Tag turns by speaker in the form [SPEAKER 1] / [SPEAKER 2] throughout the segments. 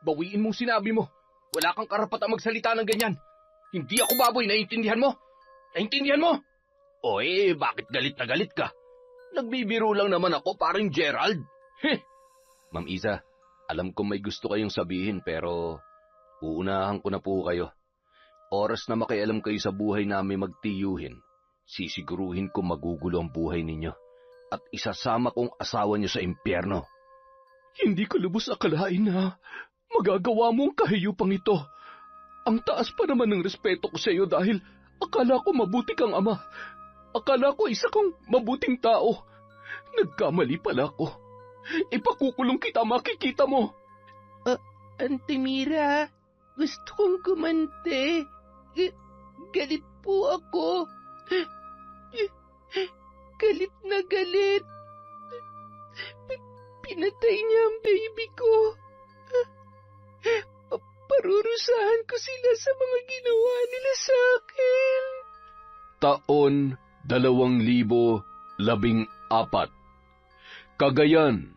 [SPEAKER 1] Bawiin mong sinabi mo. Wala kang karapatang magsalita ng ganyan. Hindi ako baboy, naiintindihan mo? Naiintindihan mo? O bakit galit na galit ka? Nagbibiro lang naman ako, paring Gerald. Heh. Ma'am Isa, alam ko may gusto kayong sabihin pero uunahan ko na po kayo. Oras na makialam kayo sa buhay namin magtiyuhin, sisiguruhin ko magugulo ang buhay ninyo at isasama kong asawa niyo sa impyerno. Hindi ko lubos akalain na magagawa mo ang kahiyupang ito. Ang taas pa naman ng respeto ko sa iyo dahil akala ko mabuti kang ama. Akala ko isa kang mabuting tao. Nagkamali pala ako. Ipakukulong kita, makikita mo.
[SPEAKER 2] Auntie Mira, gusto kong gumante. Galit po ako. Galit na galit. Pinatay niya ang baby ko. Parurusahan ko sila sa mga ginawa nila sa akin.
[SPEAKER 1] Taon 2014. Cagayan.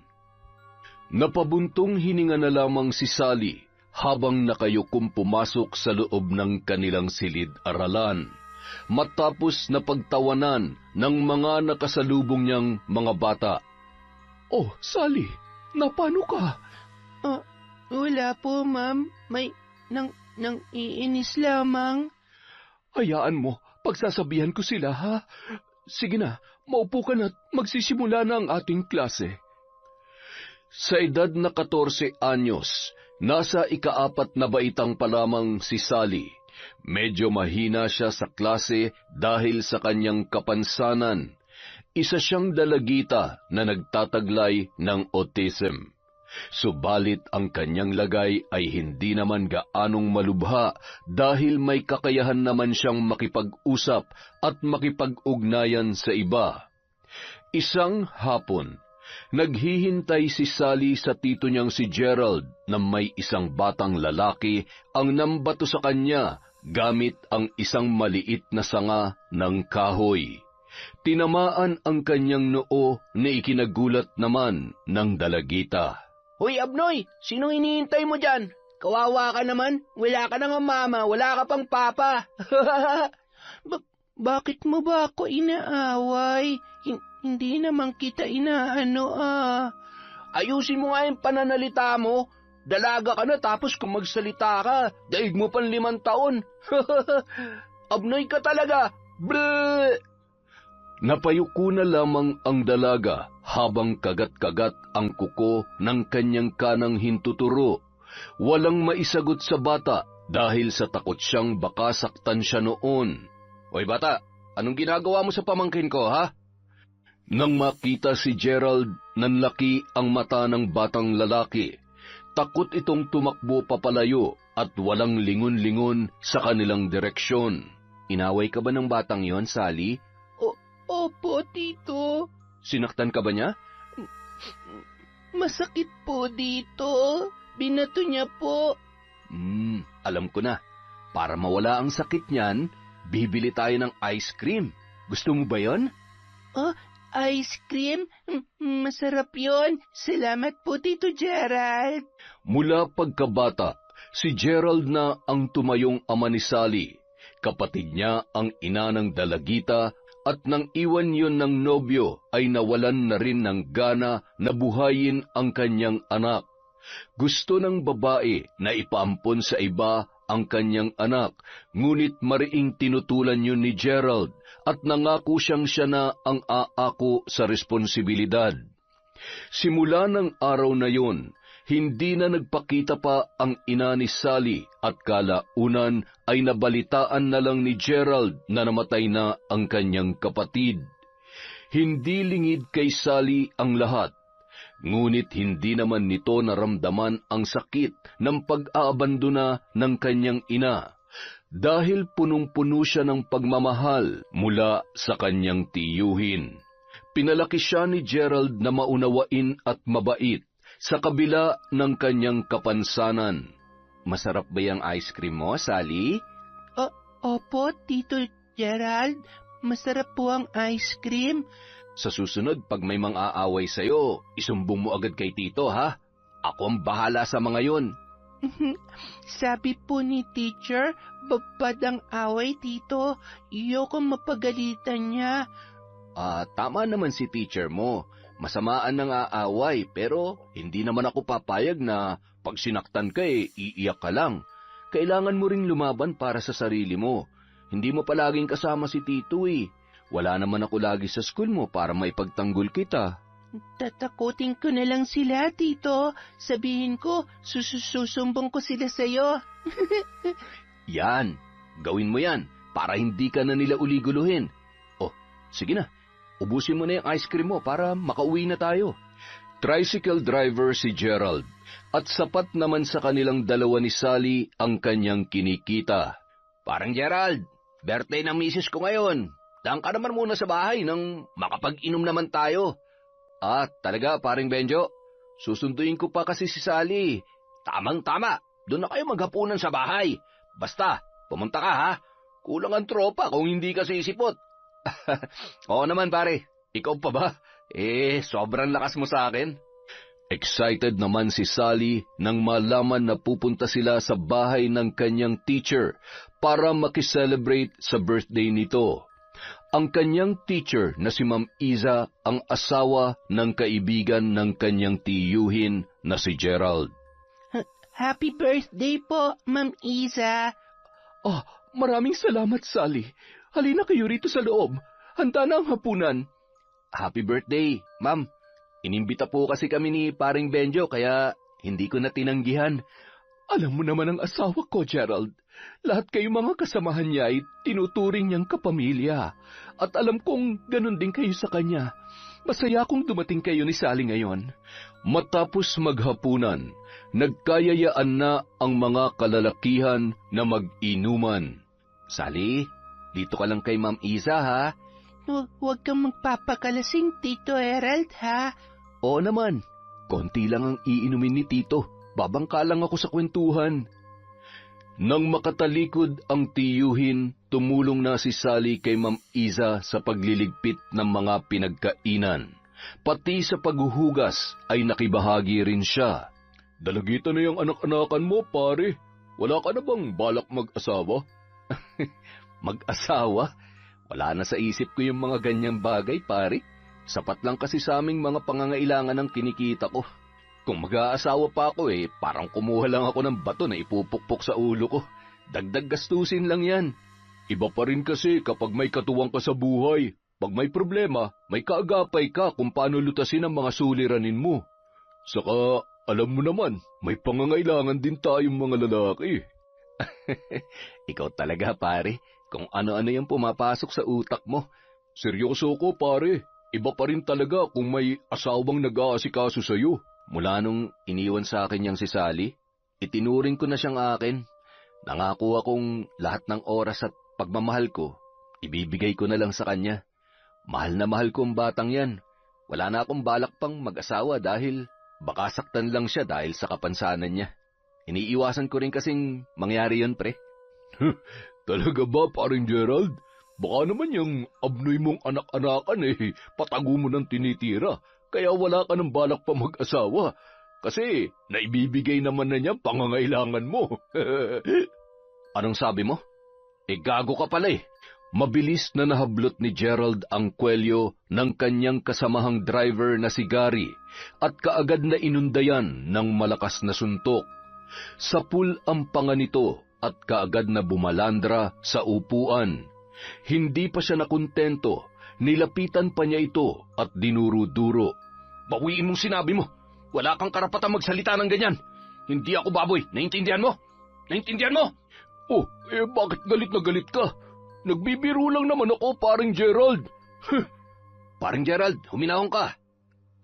[SPEAKER 1] Napabuntong hininga na lamang si Sally habang nakayukom pumasok sa loob ng kanilang silid-aralan, matapos na pagtawanan ng mga nakasalubong niyang mga bata. Oh, Sally, napano ka?
[SPEAKER 2] Wala po, ma'am. May nang iinis lamang.
[SPEAKER 1] Hayaan mo, pagsasabihan ko sila, ha? Sige na, maupo ka na at magsisimula na ang ating klase. Sa edad na 14 anyos, nasa ika-4 na baitang pa lamang si Sally. Medyo mahina siya sa klase dahil sa kanyang kapansanan. Isa siyang dalagita na nagtataglay ng autism. Subalit ang kanyang lagay ay hindi naman gaanong malubha dahil may kakayahan naman siyang makipag-usap at makipag-ugnayan sa iba. Isang hapon, naghihintay si Sally sa tito niyang si Gerald na may isang batang lalaki ang nambato sa kanya gamit ang isang maliit na sanga ng kahoy. Tinamaan ang kanyang noo na ikinagulat naman ng dalagita.
[SPEAKER 2] Hoy, Abnoy! Sinong hinihintay mo dyan? Kawawa ka naman. Wala ka nang mama, wala ka pang papa. Bakit mo ba ako inaaway? Hindi naman kita inaano
[SPEAKER 1] Ayusin mo nga yung pananalita mo. Dalaga ka na tapos kung magsalita ka, daig mo pang 5 taon. Abnoy ka talaga. Bleh! Napayuko na lamang ang dalaga habang kagat-kagat ang kuko ng kanyang kanang hintuturo. Walang maisagot sa bata dahil sa takot siyang baka saktan siya noon. Hoy bata, anong ginagawa mo sa pamangkin ko, ha? Nang makita si Gerald, nanlaki ang mata ng batang lalaki. Takot itong tumakbo papalayo at walang lingon-lingon sa kanilang direksyon. Inaway ka ba ng batang yon, Sally?
[SPEAKER 2] Opo, tito.
[SPEAKER 1] Sinaktan ka ba niya?
[SPEAKER 2] Masakit po dito. Binato niya po.
[SPEAKER 1] Alam ko na. Para mawala ang sakit niyan, bibili tayo ng ice cream. Gusto mo ba yon?
[SPEAKER 2] Ice cream? Masarap yon. Salamat po, Tito Gerald.
[SPEAKER 1] Mula pagkabata, si Gerald na ang tumayong ama ni Sally. Kapatid niya ang ina ng dalagita at nang iwan yon ng nobyo ay nawalan na rin ng gana na buhayin ang kanyang anak. Gusto ng babae na ipaampon sa iba ang kanyang anak, ngunit mariing tinutulan yun ni Gerald at nangako siya na ang aako sa responsibilidad. Simula ng araw na yon, hindi na nagpakita pa ang ina ni Sally at kalaunan ay nabalitaan na lang ni Gerald na namatay na ang kanyang kapatid. Hindi lingid kay Sally ang lahat, ngunit hindi naman nito naramdaman ang sakit ng pag-aabandona ng kanyang ina dahil punong-puno siya ng pagmamahal mula sa kanyang tiyuhin. Pinalaki siya ni Gerald na maunawain at mabait sa kabila ng kanyang kapansanan. Masarap ba yung ice cream mo, Sally?
[SPEAKER 2] Opo, Tito Gerald. Masarap po ang ice cream.
[SPEAKER 1] Sa susunod, pag may mang aaway sa'yo, isumbong mo agad kay Tito, ha? Ako ang bahala sa mga yon.
[SPEAKER 2] Sabi po ni teacher, babad ang away, tito. Iyoko mapagalitan niya.
[SPEAKER 1] Tama naman si teacher mo. Masamaan ng aaway, pero hindi naman ako papayag na pag sinaktan ka iiyak ka lang. Kailangan mo ring lumaban para sa sarili mo. Hindi mo palaging kasama si tito eh. Wala naman ako lagi sa school mo para maipagtanggol kita.
[SPEAKER 2] Tatakutin ko na lang sila, tito. Sabihin ko, susumbong ko sila sa'yo.
[SPEAKER 1] Yan, gawin mo yan para hindi ka na nila uliguluhin. Oh, sige na, ubusin mo na yung ice cream mo para makauwi na tayo. Tricycle driver si Gerald at sapat naman sa kanilang dalawa ni Sally ang kanyang kinikita. Parang Gerald, birthday ng misis ko ngayon. Daan ka naman muna sa bahay nang makapag-inom naman tayo. Talaga paring Benjo? Susunduin ko pa kasi si Sally. Tamang-tama, doon na kayo maghapunan sa bahay. Basta, pumunta ka ha. Kulang ang tropa kung hindi ka sisipot. Oo naman pare, ikaw pa ba? Sobrang lakas mo sa akin. Excited naman si Sally nang malaman na pupunta sila sa bahay ng kanyang teacher para makiselebrate sa birthday nito. Ang kanyang teacher na si Ma'am Iza ang asawa ng kaibigan ng kanyang tiyuhin na si Gerald.
[SPEAKER 2] Happy birthday po, Ma'am Iza.
[SPEAKER 1] Maraming salamat, Sally. Halina kayo rito sa loob. Handa na ang hapunan. Happy birthday, Ma'am. Inimbita po kasi kami ni paring Benjo kaya hindi ko na tinanggihan. Alam mo naman ang asawa ko, Gerald. Lahat kayo mga kasamahan niya ay tinuturing niyang kapamilya. At alam kong ganun din kayo sa kanya. Masaya kong dumating kayo ni Sally ngayon. Matapos maghapunan, nagkayayaan na ang mga kalalakihan na mag-inuman. Sally, dito ka lang kay Ma'am Iza ha?
[SPEAKER 2] Huwag kang magpapakalasing, Tito Gerald, ha?
[SPEAKER 1] Oo naman, konti lang ang iinumin ni Tito. Babangka lang ako sa kwentuhan. Nang makatalikod ang tiyuhin, tumulong na si Sally kay Ma'am Iza sa pagliligpit ng mga pinagkainan. Pati sa paghuhugas ay nakibahagi rin siya. Dalagita na yung anak-anakan mo, pare. Wala ka na bang balak mag-asawa? Mag-asawa? Wala na sa isip ko yung mga ganyang bagay, pare. Sapat lang kasi sa aming mga pangangailangan ng kinikita ko. Kung mag-aasawa pa ako parang kumuha lang ako ng bato na ipupukpok sa ulo ko. Dagdag gastusin lang yan. Iba pa rin kasi kapag may katuwang ka sa buhay. Pag may problema, may kaagapay ka kung paano lutasin ang mga suliranin mo. Saka, alam mo naman, may pangangailangan din tayong mga lalaki. Ikaw talaga, pare. Kung ano-ano yung pumapasok sa utak mo. Seryoso ko, pare. Iba pa rin talaga kung may asawang nag-aasikaso sa'yo. Mula nung iniwan sa akin niyang si Sally, itinuring ko na siyang akin. Nangako akong lahat ng oras at pagmamahal ko, ibibigay ko na lang sa kanya. Mahal na mahal ko ang batang yan. Wala na akong balak pang mag-asawa dahil baka saktan lang siya dahil sa kapansanan niya. Iniiwasan ko rin kasing mangyari yun, pre. Talaga ba, paring Gerald? Baka naman yung abnoy mong anak-anakan patago mo ng tinitira. Kaya wala ka ng balak pa mag-asawa. Kasi naibibigay naman na niya pangangailangan mo. Anong sabi mo? Gago ka pala Mabilis na nahablot ni Gerald ang kwelyo ng kanyang kasamahang driver na si Gary at kaagad na inundayan ng malakas na suntok. Sapul ang panga nito at kaagad na bumalandra sa upuan. Hindi pa siya nakontento. Nilapitan pa niya ito at dinuro-duro. Bawiin mong sinabi mo. Wala kang karapatang magsalita ng ganyan. Hindi ako baboy. Naintindihan mo? Naintindihan mo? Bakit galit na galit ka? Nagbibiro lang naman ako, paring Gerald. Paring Gerald, huminahon ka.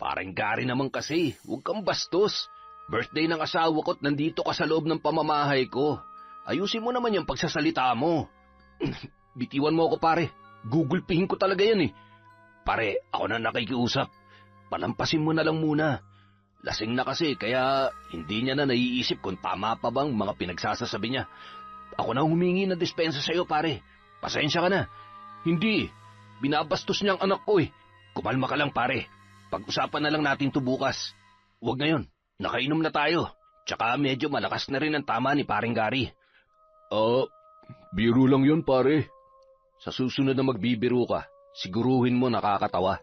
[SPEAKER 1] Paring Gary naman kasi, huwag kang bastos. Birthday ng asawa ko at nandito ka sa loob ng pamamahay ko. Ayusin mo naman yung pagsasalita mo. Bitiwan mo ako, pare. Gugulpihin ko talaga yan Pare, ako na nakikiusap. Palampasin mo na lang muna. Lasing na kasi, kaya hindi niya na naiisip kung tama pa bang mga pinagsasasabi niya. Ako na humingi ng dispensa sa'yo, pare. Pasensya ka na. Hindi. Binabastos niya ang anak ko Kumalma ka lang, pare. Pag-usapan na lang natin to bukas. Huwag ngayon. Nakainom na tayo.
[SPEAKER 2] Tsaka medyo malakas na rin ang tama ni paring Gary.
[SPEAKER 1] Biro lang yun, pare. Sa susunod na magbibiro ka, siguruhin mo nakakatawa.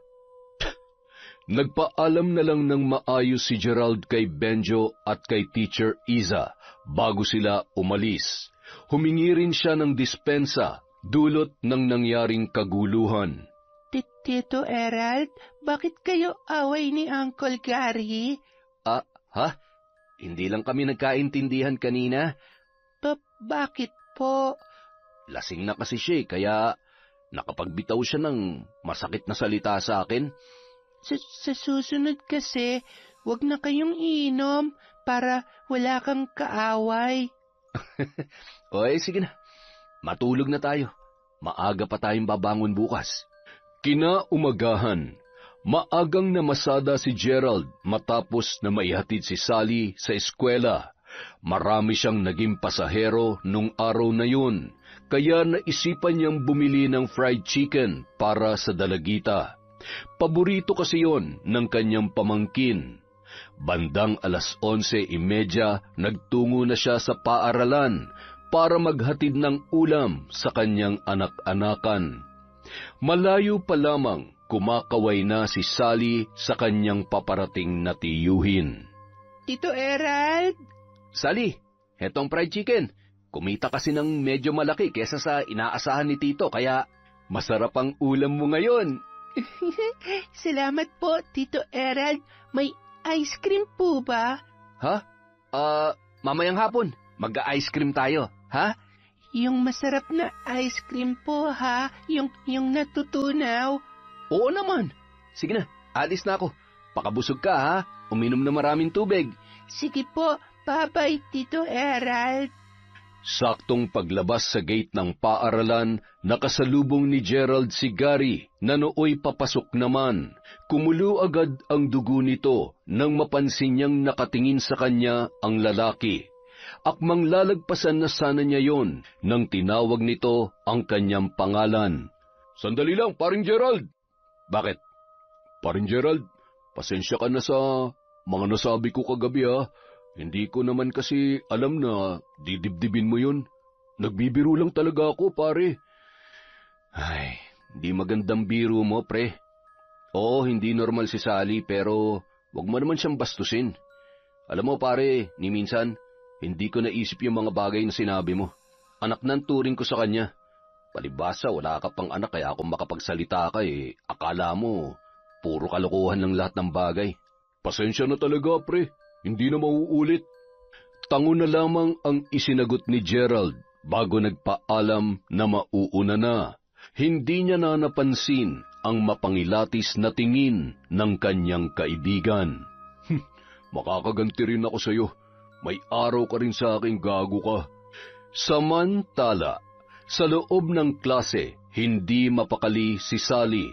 [SPEAKER 1] Nagpaalam na lang ng maayos si Gerald kay Benjo at kay Teacher Iza bago sila umalis. Humingi rin siya ng dispensa dulot ng nangyaring kaguluhan.
[SPEAKER 3] Tito Erald, bakit kayo away ni Uncle Gary?
[SPEAKER 1] Hindi lang kami nagkaintindihan kanina.
[SPEAKER 3] Bakit po?
[SPEAKER 1] Lasing na kasi siya kaya nakapagbitaw siya ng masakit na salita sa akin.
[SPEAKER 3] Sa susunod kasi, wag na kayong iinom para wala kang kaaway.
[SPEAKER 1] Sige na. Matulog na tayo. Maaga pa tayong babangon bukas. Kinaumagahan, maagang namasada si Gerald matapos na maihatid si Sally sa eskwela. Marami siyang naging pasahero nung araw na yun, kaya naisipan niyang bumili ng fried chicken para sa dalagita. Paborito kasi yon ng kanyang pamangkin. Bandang 11:30, nagtungo na siya sa paaralan para maghatid ng ulam sa kanyang anak-anakan. Malayo pa lamang, kumakaway na si Sally sa kanyang paparating na tiyuhin.
[SPEAKER 3] Tito Erald?
[SPEAKER 1] Sally, hetong fried chicken. Kumita kasi ng medyo malaki kesa sa inaasahan ni Tito, kaya masarap ang ulam mo ngayon.
[SPEAKER 3] Salamat po, Tito Erald. May ice cream po ba?
[SPEAKER 1] Mamayang hapon, mag-ice cream tayo, ha?
[SPEAKER 3] Yung masarap na ice cream po, ha? Yung natutunaw.
[SPEAKER 1] Oo naman. Sige na, alis na ako. Pakabusog ka, ha? Uminom na maraming tubig.
[SPEAKER 3] Sige po, bye-bye, Tito Erald.
[SPEAKER 1] Saktong paglabas sa gate ng paaralan, nakasalubong ni Gerald si Gary na nooy papasok naman. Kumulo agad ang dugo nito nang mapansin niyang nakatingin sa kanya ang lalaki. Akmang lalagpasan na sana niya yon nang tinawag nito ang kanyang pangalan. Sandali lang, paring Gerald. Bakit? Paring Gerald, pasensya ka na sa mga nasabi ko kagabi, ha? Hindi ko naman kasi alam na didibdibin mo yun. Nagbibiro lang talaga ako, pare. Ay, hindi magandang biro mo, pre. Oo, hindi normal si Sally, pero wag mo naman siyang bastusin. Alam mo, pare, ni minsan, hindi ko naisip yung mga bagay na sinabi mo. Anak ng turing ko sa kanya. Palibasa, wala ka pang anak, kaya kung makapagsalita ka, akala mo, puro kalokohan ng lahat ng bagay. Pasensya na talaga, pre. Hindi na mauulit. Tango na lamang ang isinagot ni Gerald bago nagpaalam na mauuna na. Hindi niya na napansin ang mapangilatis na tingin ng kanyang kaibigan. Makakaganti rin ako sa iyo. May araw ka rin sa akin, gago ka. Samantala, sa loob ng klase, hindi mapakali si Sally.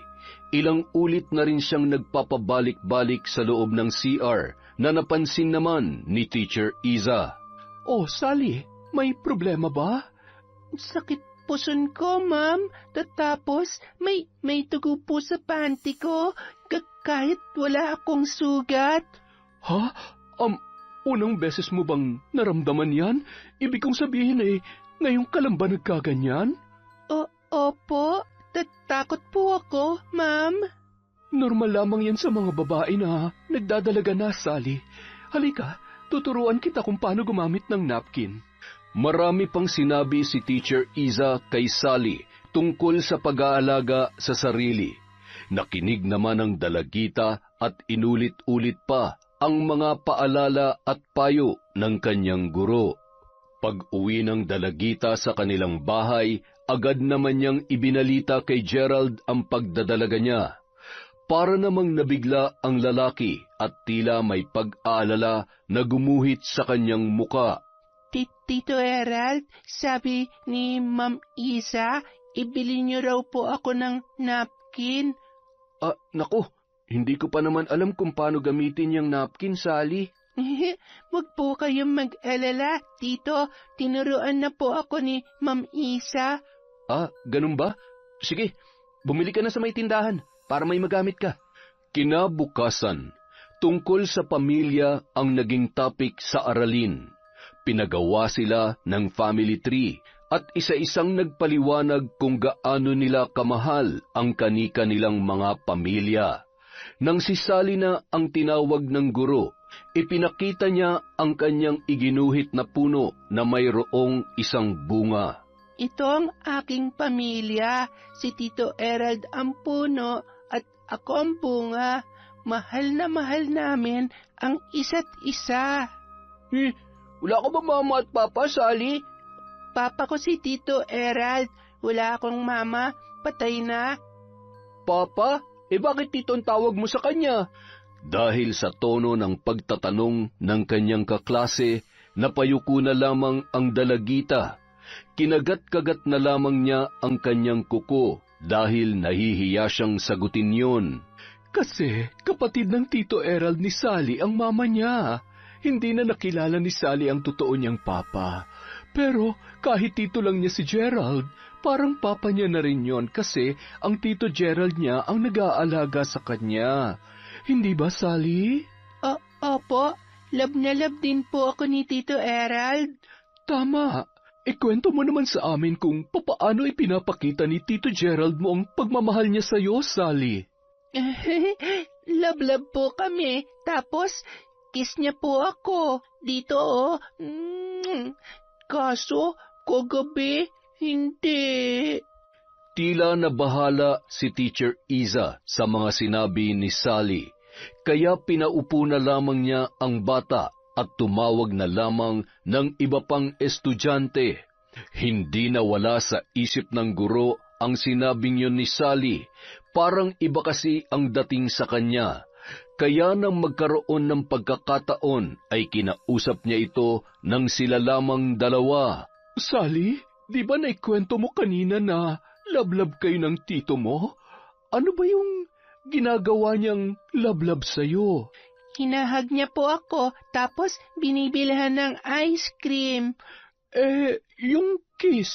[SPEAKER 1] Ilang ulit na rin siyang nagpapabalik-balik sa loob ng CR na napansin naman ni Teacher Iza.
[SPEAKER 2] Oh, Sally, may problema ba?
[SPEAKER 3] Sakit puson ko, ma'am. Tapos, may tugo po sa panty ko. Kahit wala akong sugat.
[SPEAKER 2] Ha? Unang beses mo bang naramdaman yan? Ibig kong sabihin ngayon ka lang ba nagkaganyan?
[SPEAKER 3] Opo. Takot po ako, ma'am.
[SPEAKER 2] Normal lamang yan sa mga babae na nagdadalaga na, Sally. Halika, tuturuan kita kung paano gumamit ng napkin.
[SPEAKER 1] Marami pang sinabi si Teacher Iza kay Sally tungkol sa pag-aalaga sa sarili. Nakinig naman ang dalagita at inulit-ulit pa ang mga paalala at payo ng kanyang guro. Pag-uwi ng dalagita sa kanilang bahay, agad naman niyang ibinalita kay Gerald ang pagdadalaga niya. Para namang nabigla ang lalaki at tila may pag-aalala na gumuhit sa kanyang muka.
[SPEAKER 3] Tito Erald, sabi ni Ma'am Isa, ibili niyo raw po ako ng napkin.
[SPEAKER 1] Naku, hindi ko pa naman alam kung paano gamitin yung napkin, Sally.
[SPEAKER 3] Wag po kayong mag-alala, Tito. Tinuruan na po ako ni Ma'am Isa.
[SPEAKER 1] Ganun ba? Sige, bumili ka na sa may tindahan para may magamit ka. Kinabukasan, Tungkol sa pamilya ang naging topic sa aralin. Pinagawa sila ng family tree at isa-isang nagpaliwanag kung gaano nila kamahal ang kani-kanilang mga pamilya. Nang si Sally na ang tinawag ng guro, ipinakita niya ang kanyang iginuhit na puno na mayroong isang bunga.
[SPEAKER 3] Ito ang aking pamilya, si Tito Erald ang puno at ako ang bunga. Mahal na mahal namin ang isa't isa.
[SPEAKER 2] Wala ka ba mama at papa, Sally?
[SPEAKER 3] Papa ko si Tito Erald. Wala akong mama, patay na.
[SPEAKER 2] Papa? Bakit tito ang tawag mo sa kanya?
[SPEAKER 1] Dahil sa tono ng pagtatanong ng kanyang kaklase, napayuko na lamang ang dalagita. Kinagat-kagat na lamang niya ang kanyang kuko dahil nahihiya siyang sagutin yon.
[SPEAKER 2] Kasi kapatid ng Tito Erald ni Sally ang mama niya. Hindi na nakilala ni Sally ang totoo niyang papa. Pero kahit tito lang niya si Gerald, parang papa niya na rin yon kasi ang Tito Gerald niya ang nag-aalaga sa kanya. Hindi ba, Sally?
[SPEAKER 3] Opo, love na love din po ako ni Tito Erald.
[SPEAKER 2] Tama. Ikwento mo naman sa amin kung papaano ipinapakita ni Tito Gerald mo ang pagmamahal niya sa iyo, Sally.
[SPEAKER 3] Love po kami. Tapos, kiss niya po ako. Dito, oh. Kaso, kagabi, hindi.
[SPEAKER 1] Tila nabahala si Teacher Iza sa mga sinabi ni Sally, kaya pinaupo na lamang niya ang bata at tumawag na lamang ng iba pang estudyante. Hindi na wala sa isip ng guro ang sinabing yun ni Sally. Parang iba kasi ang dating sa kanya. Kaya nang magkaroon ng pagkakataon ay kinausap niya ito ng sila lamang dalawa.
[SPEAKER 2] Sally, di ba naikwento mo kanina na love-love kayo ng tito mo? Ano ba yung ginagawa niyang love-love sa'yo?
[SPEAKER 3] Hinahag niya po ako, tapos binibilhan ng ice cream.
[SPEAKER 2] Yung kiss?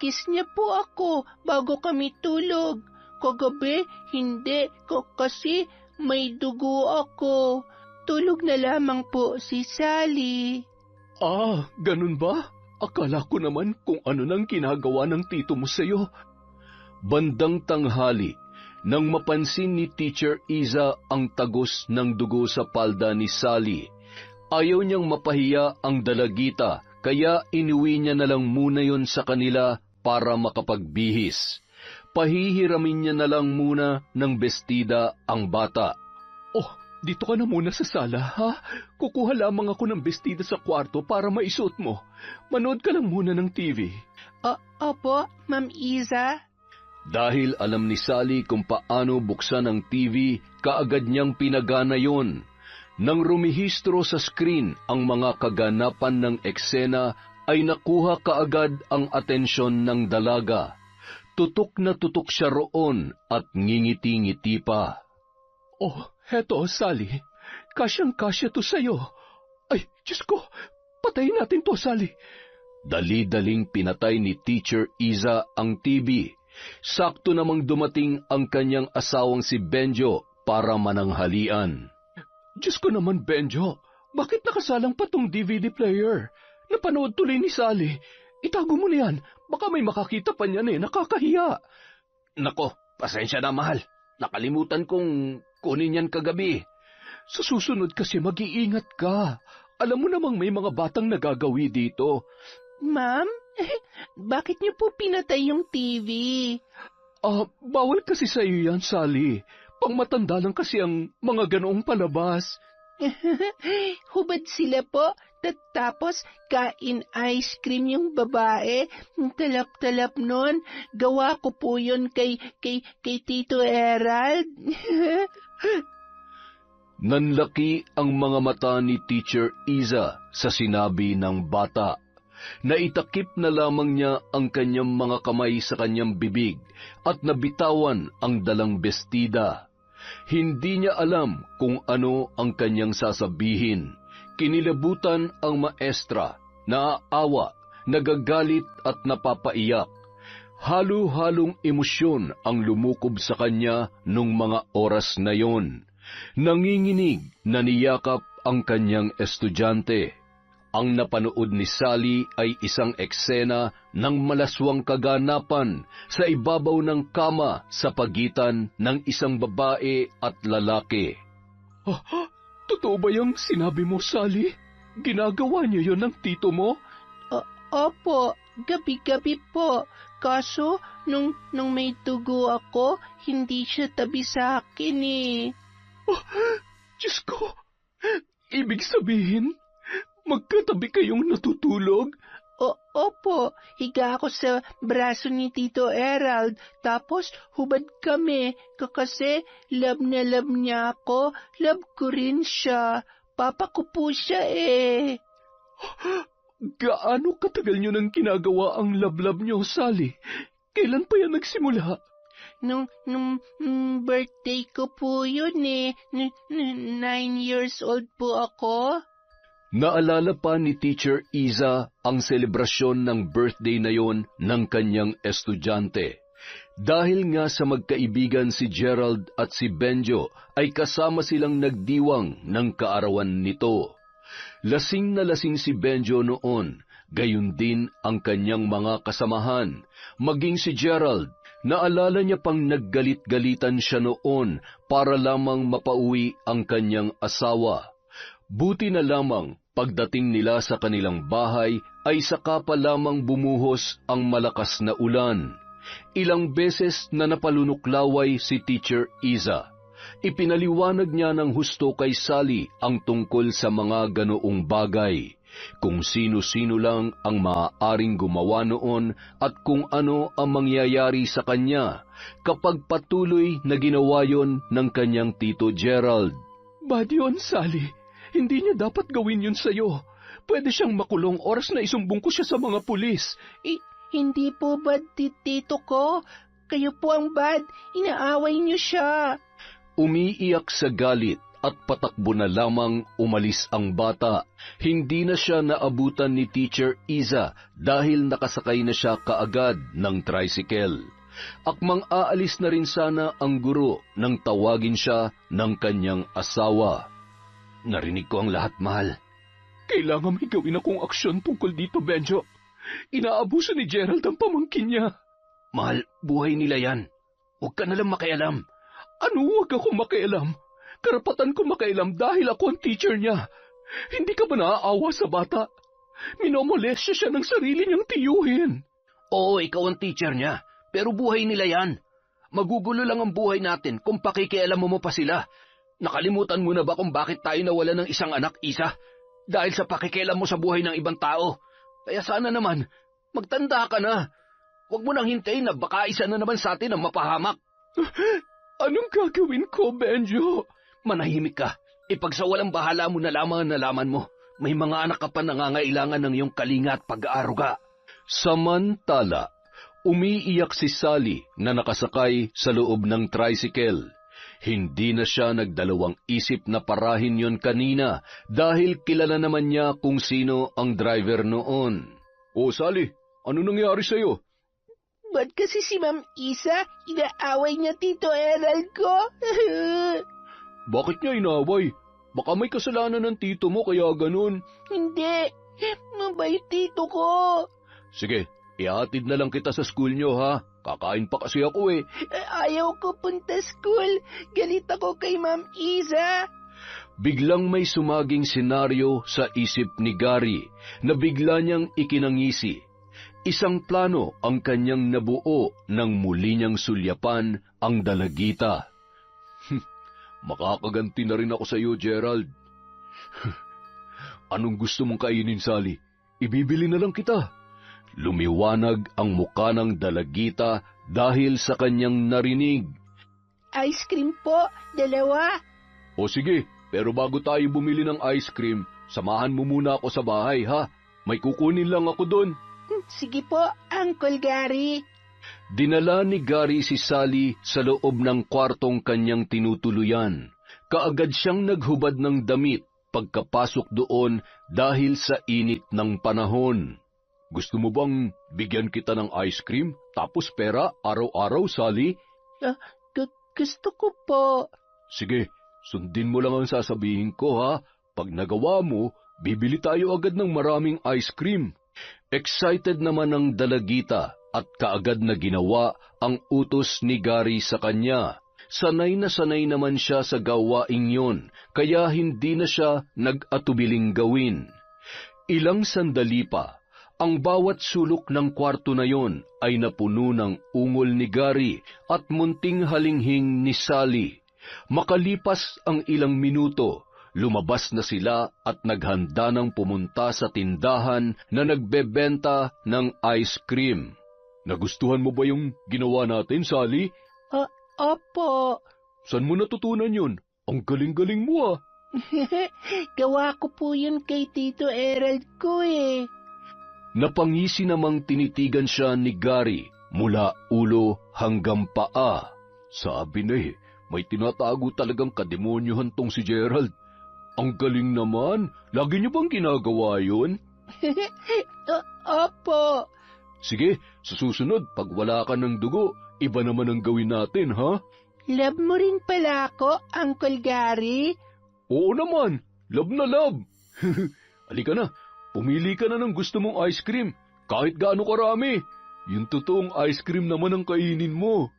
[SPEAKER 3] Kiss niya po ako bago kami tulog. Kagabi, hindi ko kasi may dugo ako. Tulog na lamang po si Sally.
[SPEAKER 2] Ganun ba? Akala ko naman kung ano nang ginagawa ng tito mo sa'yo.
[SPEAKER 1] Bandang tanghali, nang mapansin ni Teacher Iza ang tagos ng dugo sa palda ni Sally, ayaw niyang mapahiya ang dalagita, kaya inuwi niya na lang muna yon sa kanila para makapagbihis. Pahihiramin niya na lang muna ng bestida ang bata.
[SPEAKER 2] Dito ka na muna sa sala, ha? Kukuha lamang ako ng bestida sa kwarto para maisuot mo. Manood ka lang muna ng TV.
[SPEAKER 3] Opo, Ma'am Iza.
[SPEAKER 1] Dahil alam ni Sally kung paano buksan ang TV, kaagad niyang pinagana yon. Nang rumihistro sa screen ang mga kaganapan ng eksena, ay nakuha kaagad ang atensyon ng dalaga. Tutok na tutok siya roon at ngingiti-ngiti pa.
[SPEAKER 2] Heto, Sally. Kasyang-kasya to sa'yo. Ay, Diyos ko, patayin natin to, Sally.
[SPEAKER 1] Dali-daling pinatay ni Teacher Iza ang TV. Sakto namang dumating ang kanyang asawang si Benjo para mananghalian.
[SPEAKER 2] Diyos ko naman, Benjo. Bakit nakasalang pa tong DVD player? Napanood tuloy ni Sally. Itago mo na yan. Baka may makakita pa niyan nakakahiya.
[SPEAKER 1] Nako, pasensya na, mahal. Nakalimutan kong kunin yan kagabi.
[SPEAKER 2] Sa susunod kasi mag-iingat ka. Alam mo namang may mga batang nagagawi dito.
[SPEAKER 3] Ma'am, bakit niyo po pinatay yung TV?
[SPEAKER 2] Bawal kasi sa iyo yan, Sally. Pangmatanda lang kasi ang mga ganoong palabas.
[SPEAKER 3] Hubad sila po. Tapos, kain ice cream yung babae. Talap-talap nun. Gawa ko po yun kay Tito Erald.
[SPEAKER 1] Nanlaki ang mga mata ni Teacher Iza sa sinabi ng bata. Naitakip na lamang niya ang kanyang mga kamay sa kanyang bibig at nabitawan ang dalang bestida. Hindi niya alam kung ano ang kanyang sasabihin. Kinilabutan ang maestra, naaawa, nagagalit at napapaiyak. Halo-halong emosyon ang lumukob sa kanya nung mga oras na yon. Nanginginig na niyakap ang kanyang estudyante. Ang napanood ni Sally ay isang eksena ng malaswang kaganapan sa ibabaw ng kama sa pagitan ng isang babae at lalaki.
[SPEAKER 2] Totoo ba yung sinabi mo, Sally? Ginagawa niyo yon ng tito mo?
[SPEAKER 3] Opo, gabi-gabi po. Kaso, nung may dugo ako, hindi siya tabi sa akin eh.
[SPEAKER 2] Diyos ko! Ibig sabihin, magkatabi kayong natutulog?
[SPEAKER 3] Opo, higa ako sa braso ni Tito Erald, tapos hubad kami, kasi love na love niya ako, love ko rin siya. Papa ko po siya eh.
[SPEAKER 2] Gaano katagal niyo nang ginagawa ang love-love niyo, Sally? Kailan pa yan nagsimula?
[SPEAKER 3] Nung birthday ko po yun eh. 9 years old po ako.
[SPEAKER 1] Naalala pa ni Teacher Iza ang selebrasyon ng birthday na yon ng kanyang estudyante. Dahil nga sa magkaibigan si Gerald at si Benjo ay kasama silang nagdiwang ng kaarawan nito. Lasing na lasing si Benjo noon, gayon din ang kanyang mga kasamahan, maging si Gerald. Naalala niya pang naggalit-galitan siya noon para lamang mapauwi ang kanyang asawa. Buti na lamang pagdating nila sa kanilang bahay ay saka pa lamang bumuhos ang malakas na ulan. Ilang beses na napalunuklaway si Teacher Iza. Ipinaliwanag niya ng husto kay Sally ang tungkol sa mga ganoong bagay, kung sino-sino lang ang maaaring gumawa noon at kung ano ang mangyayari sa kanya kapag patuloy na ginawa yon ng kanyang Tito Gerald.
[SPEAKER 2] Bad yun, Sally. Hindi niya dapat gawin yun sa'yo. Pwede siyang makulong oras na isumbong ko siya sa mga pulis.
[SPEAKER 3] Hindi po bad, tito ko. Kayo po ang bad. Inaaway niyo siya.
[SPEAKER 1] Umiiyak sa galit at patakbo na lamang umalis ang bata. Hindi na siya naabutan ni Teacher Iza dahil nakasakay na siya kaagad ng tricycle. Akmang aalis na rin sana ang guro nang tawagin siya ng kanyang asawa. Narinig ko ang lahat, mahal.
[SPEAKER 2] Kailangan may gawin akong aksyon tungkol dito, Benjo. Inaabuso ni Gerald ang pamangkin niya.
[SPEAKER 1] Mahal, buhay nila yan. Huwag ka nalang makialam.
[SPEAKER 2] Ano huwag ako makialam? Karapatan ko makialam dahil ako ang teacher niya. Hindi ka ba naaawa sa bata? Minomolestya siya ng sarili niyang tiyuhin.
[SPEAKER 1] Oo, ikaw ang teacher niya. Pero buhay nila yan. Magugulo lang ang buhay natin kung pakikialam mo pa sila. Nakalimutan mo na ba kung bakit tayo nawala ng isang anak, Isa? Dahil sa pakikialam mo sa buhay ng ibang tao. Kaya sana naman, magtanda ka na. Huwag mo nang hintayin na baka isa na naman sa atin ang mapahamak.
[SPEAKER 2] Anong gagawin ko, Benjo?
[SPEAKER 1] Manahimik ka. Ipagsawalang bahala mo na lamang ang nalaman mo. May mga anak ka pa nangangailangan ng iyong kalinga at pag-aaruga. Samantala, umiiyak si Sally na nakasakay sa loob ng tricycle. Hindi na siya nagdalawang isip na parahin yon kanina dahil kilala naman niya kung sino ang driver noon. O Sally, ano nangyari sa'yo?
[SPEAKER 3] Ba't kasi si Ma'am Isa, inaaway niya Tito Erald ko?
[SPEAKER 2] Bakit niya inaaway? Baka may kasalanan ng tito mo kaya ganun.
[SPEAKER 3] Hindi, mabait tito ko.
[SPEAKER 1] Sige, ihatid na lang kita sa school niyo ha. Kakain pa kasi ako eh.
[SPEAKER 3] Ayaw ko punta school. Galit ako kay Ma'am Isa.
[SPEAKER 1] Biglang may sumaging senaryo sa isip ni Gary na bigla niyang ikinangisi. Isang plano ang kanyang nabuo nang muli niyang sulyapan ang dalagita. Makakaganti na rin ako sa iyo, Gerald. Anong gusto mong kainin, Sally? Ibibili na lang kita. Lumiwanag ang muka ng dalagita dahil sa kanyang narinig.
[SPEAKER 3] Ice cream po, 2.
[SPEAKER 1] O sige, pero bago tayo bumili ng ice cream, samahan mo muna ako sa bahay, ha? May kukunin lang ako doon.
[SPEAKER 3] Sige po, Uncle Gary.
[SPEAKER 1] Dinala ni Gary si Sally sa loob ng kwartong kanyang tinutuluyan. Kaagad siyang naghubad ng damit pagkapasok doon dahil sa init ng panahon. Gusto mo bang bigyan kita ng ice cream tapos pera araw-araw, Sally?
[SPEAKER 3] Gusto ko po.
[SPEAKER 1] Sige, Sundin mo lang ang sasabihin ko, ha? Pag nagawa mo, bibili tayo agad ng maraming ice cream. Excited naman ang dalagita at kaagad na ginawa ang utos ni Gary sa kanya. Sanay na sanay naman siya sa gawaing yon, kaya hindi na siya nag-atubiling gawin. Ilang sandali pa, ang bawat sulok ng kwarto na yon ay napuno ng ungol ni Gary at munting halinghing ni Sally. Makalipas ang ilang minuto, lumabas na sila at naghanda ng pumunta sa tindahan na nagbebenta ng ice cream. Nagustuhan mo ba yung ginawa natin, Sally?
[SPEAKER 3] Opo.
[SPEAKER 1] Saan mo natutunan yun? Ang galing-galing mo, ah.
[SPEAKER 3] Gawa ko po yun kay Tito Erald ko eh.
[SPEAKER 1] Napangisi namang tinitigan siya ni Gary mula ulo hanggang paa. Sabi na may tinatago talagang kademonyohan tong si Gerald. Ang galing naman. Lagi niyo bang ginagawa yun?
[SPEAKER 3] Opo.
[SPEAKER 1] Sige, sa susunod, pag wala ka ng dugo, iba naman ang gawin natin, ha?
[SPEAKER 3] Love mo rin pala ako, Uncle Gary?
[SPEAKER 1] Oo naman, love na love. Halika na, pumili ka na ng gusto mong ice cream, kahit gaano karami. Yung totoong ice cream naman ang kainin mo.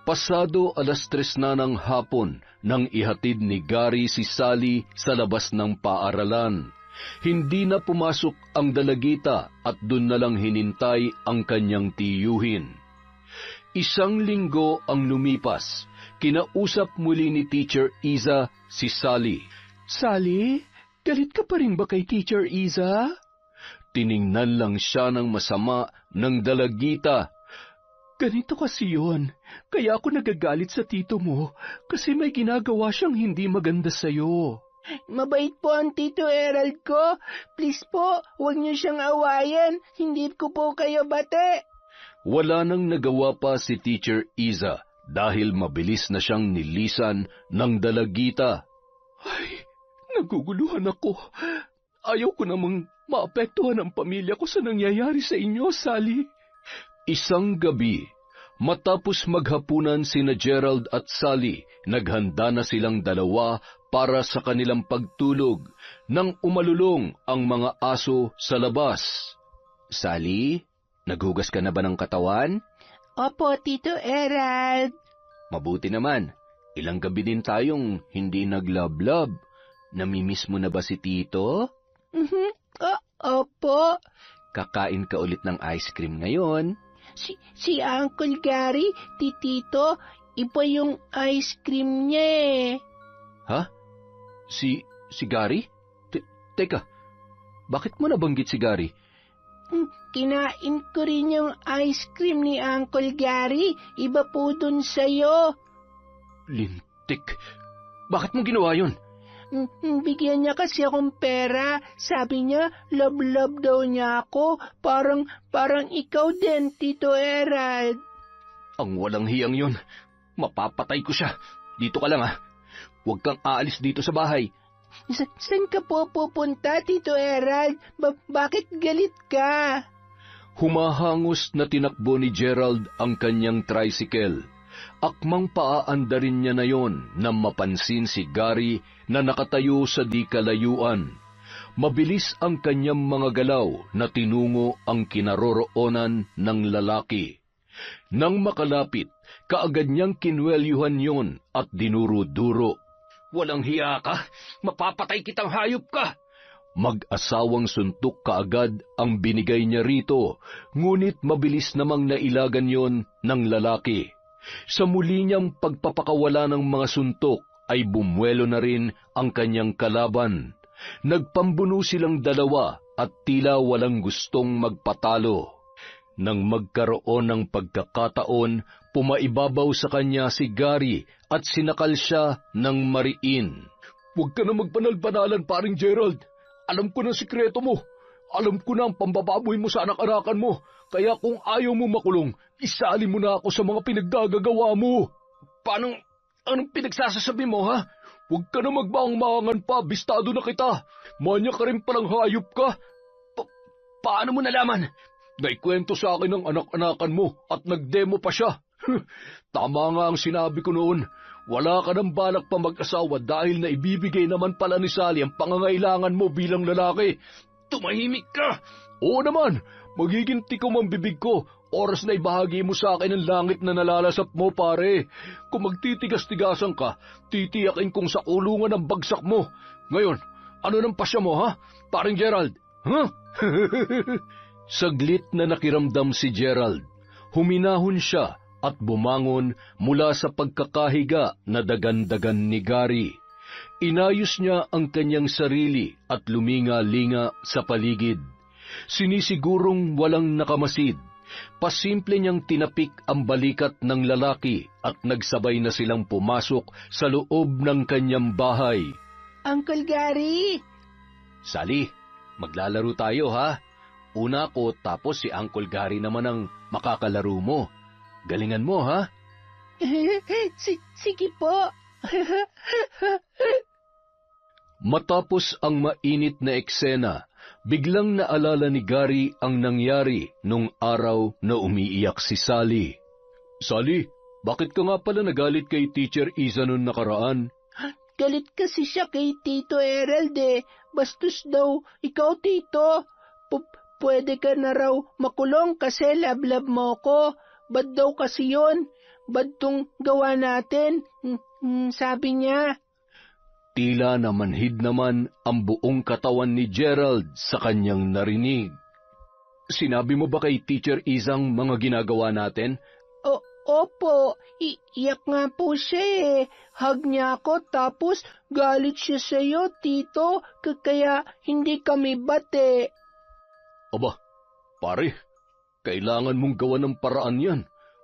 [SPEAKER 1] Pasado 3:00 na ng hapon nang ihatid ni Gary si Sally sa labas ng paaralan. Hindi na pumasok ang dalagita at dun na lang hinintay ang kanyang tiyuhin. 1 linggo ang lumipas. Kinausap muli ni Teacher Iza si Sally.
[SPEAKER 2] Sally, galit ka pa rin ba kay Teacher Iza?
[SPEAKER 1] Tiningnan lang siya ng masama ng dalagita.
[SPEAKER 2] Ganito kasi yun. Kaya ako nagagalit sa tito mo kasi may ginagawa siyang hindi maganda sa'yo.
[SPEAKER 3] Mabait po ang Tito Erald ko. Please po, huwag niyo siyang awayan. Hindi ko po kayo bate.
[SPEAKER 1] Wala nang nagawa pa si Teacher Iza dahil mabilis na siyang nilisan ng dalagita.
[SPEAKER 2] Ay, naguguluhan ako. Ayaw ko namang maapektuhan ang pamilya ko sa nangyayari sa inyo, Sally.
[SPEAKER 1] Isang gabi, matapos maghapunan sina Gerald at Sally, naghanda na silang dalawa para sa kanilang pagtulog nang umalulong ang mga aso sa labas. Sally, naghugas ka na ba ng katawan?
[SPEAKER 3] Opo, Tito Erald.
[SPEAKER 1] Mabuti naman. Ilang gabi din tayong hindi naglablab. Namimiss mo na ba si Tito?
[SPEAKER 3] Opo.
[SPEAKER 1] Kakain ka ulit ng ice cream ngayon.
[SPEAKER 3] Si Uncle Gary, Tito, iba yung ice cream niya eh.
[SPEAKER 1] Ha? Si Gary? Teka, bakit mo nabanggit si Gary?
[SPEAKER 3] Kinain ko rin yung ice cream ni Uncle Gary. Iba po dun sa'yo.
[SPEAKER 1] Lintik. Bakit mo ginawa yun?
[SPEAKER 3] Bigyan niya kasi akong pera. Sabi niya, love daw niya ako. Parang ikaw din, Tito Erald.
[SPEAKER 1] Ang walang hiyang yun. Mapapatay ko siya. Dito ka lang, ha? Huwag kang aalis dito sa bahay.
[SPEAKER 3] Saan ka po pupunta, Tito Erald? Bakit galit ka?
[SPEAKER 1] Humahangos na tinakbo ni Gerald ang kanyang tricycle. Akmang paaandarin niya na yon nang mapansin si Gary na nakatayo sa di kalayuan. Mabilis ang kanyang mga galaw na tinungo ang kinaroroonan ng lalaki. Nang makalapit, kaagad niyang kinwelyuhan yon at dinuro-duro. Walang hiya ka! Mapapatay kitang hayop ka! Mag-asawang suntok kaagad ang binigay niya rito, ngunit mabilis namang nailagan yon ng lalaki. Sa muli niyang pagpapakawala ng mga suntok, ay bumwelo na rin ang kanyang kalaban. Nagpambuno silang dalawa at tila walang gustong magpatalo. Nang magkaroon ng pagkakataon, pumaibabaw sa kanya si Gary at sinakal siya ng mariin. Huwag ka na magbanal-banalan, paring Gerald. Alam ko na sikreto mo. Alam ko na ang pambababoy mo sa anak-anakan mo. Kaya kung ayaw mo makulong, isali mo na ako sa mga pinaggagawa mo. Anong pinagsasasabi mo, ha? Huwag ka na magbaang-maangan pa, bistado na kita. Manya ka rin palang hayop ka. Paano mo nalaman? Naikwento sa akin ng anak-anakan mo at nagdemo pa siya. Tama nga ang sinabi ko noon.
[SPEAKER 2] Wala ka ng balak pa mag-asawa dahil na ibibigay naman pala ni Sally ang pangangailangan mo bilang lalaki. Tumahimik ka! Oo naman, magiging tikom ang bibig ko. Oras na ibahagi mo sa akin ang langit na nalalasap mo, pare. Kung magtitigas-tigasan ka, titiyakin kong sa kulungan ang bagsak mo. Ngayon, ano ng pasya mo, ha? Paring Gerald, ha? Saglit na nakiramdam si Gerald. Huminahon siya at bumangon mula sa pagkakahiga na dagan-dagan ni Gary. Inayos niya ang kanyang sarili at luminga-linga sa paligid. Sinisigurong walang nakamasid. Pasimple niyang tinapik ang balikat ng lalaki at nagsabay na silang pumasok sa loob ng kanyang bahay.
[SPEAKER 3] Uncle Gary!
[SPEAKER 2] Sally, maglalaro tayo ha? Una ko tapos si Uncle Gary naman ang makakalaro mo. Galingan mo ha?
[SPEAKER 3] Sige po.
[SPEAKER 2] Matapos ang mainit na eksena, biglang naalala ni Gary ang nangyari nung araw na umiiyak si Sally. Sally, bakit ka nga pala nagalit kay Teacher Isa noon nakaraan?
[SPEAKER 3] Galit kasi siya kay Tito Erald eh. Bastos daw, ikaw Tito. Pwede ka na raw makulong kasi lablab mo ko. Bad daw kasi yun. Bad tong gawa natin. Sabi niya.
[SPEAKER 2] Tila namanhid naman ang buong katawan ni Gerald sa kanyang narinig. Sinabi mo ba kay Teacher Isang mga ginagawa natin?
[SPEAKER 3] Opo, iyak nga po siya eh. Hug niya ako tapos galit siya sa'yo, Tito. Kaya hindi kami bate.
[SPEAKER 2] Aba, pare, kailangan mong gawan ng paraan yan.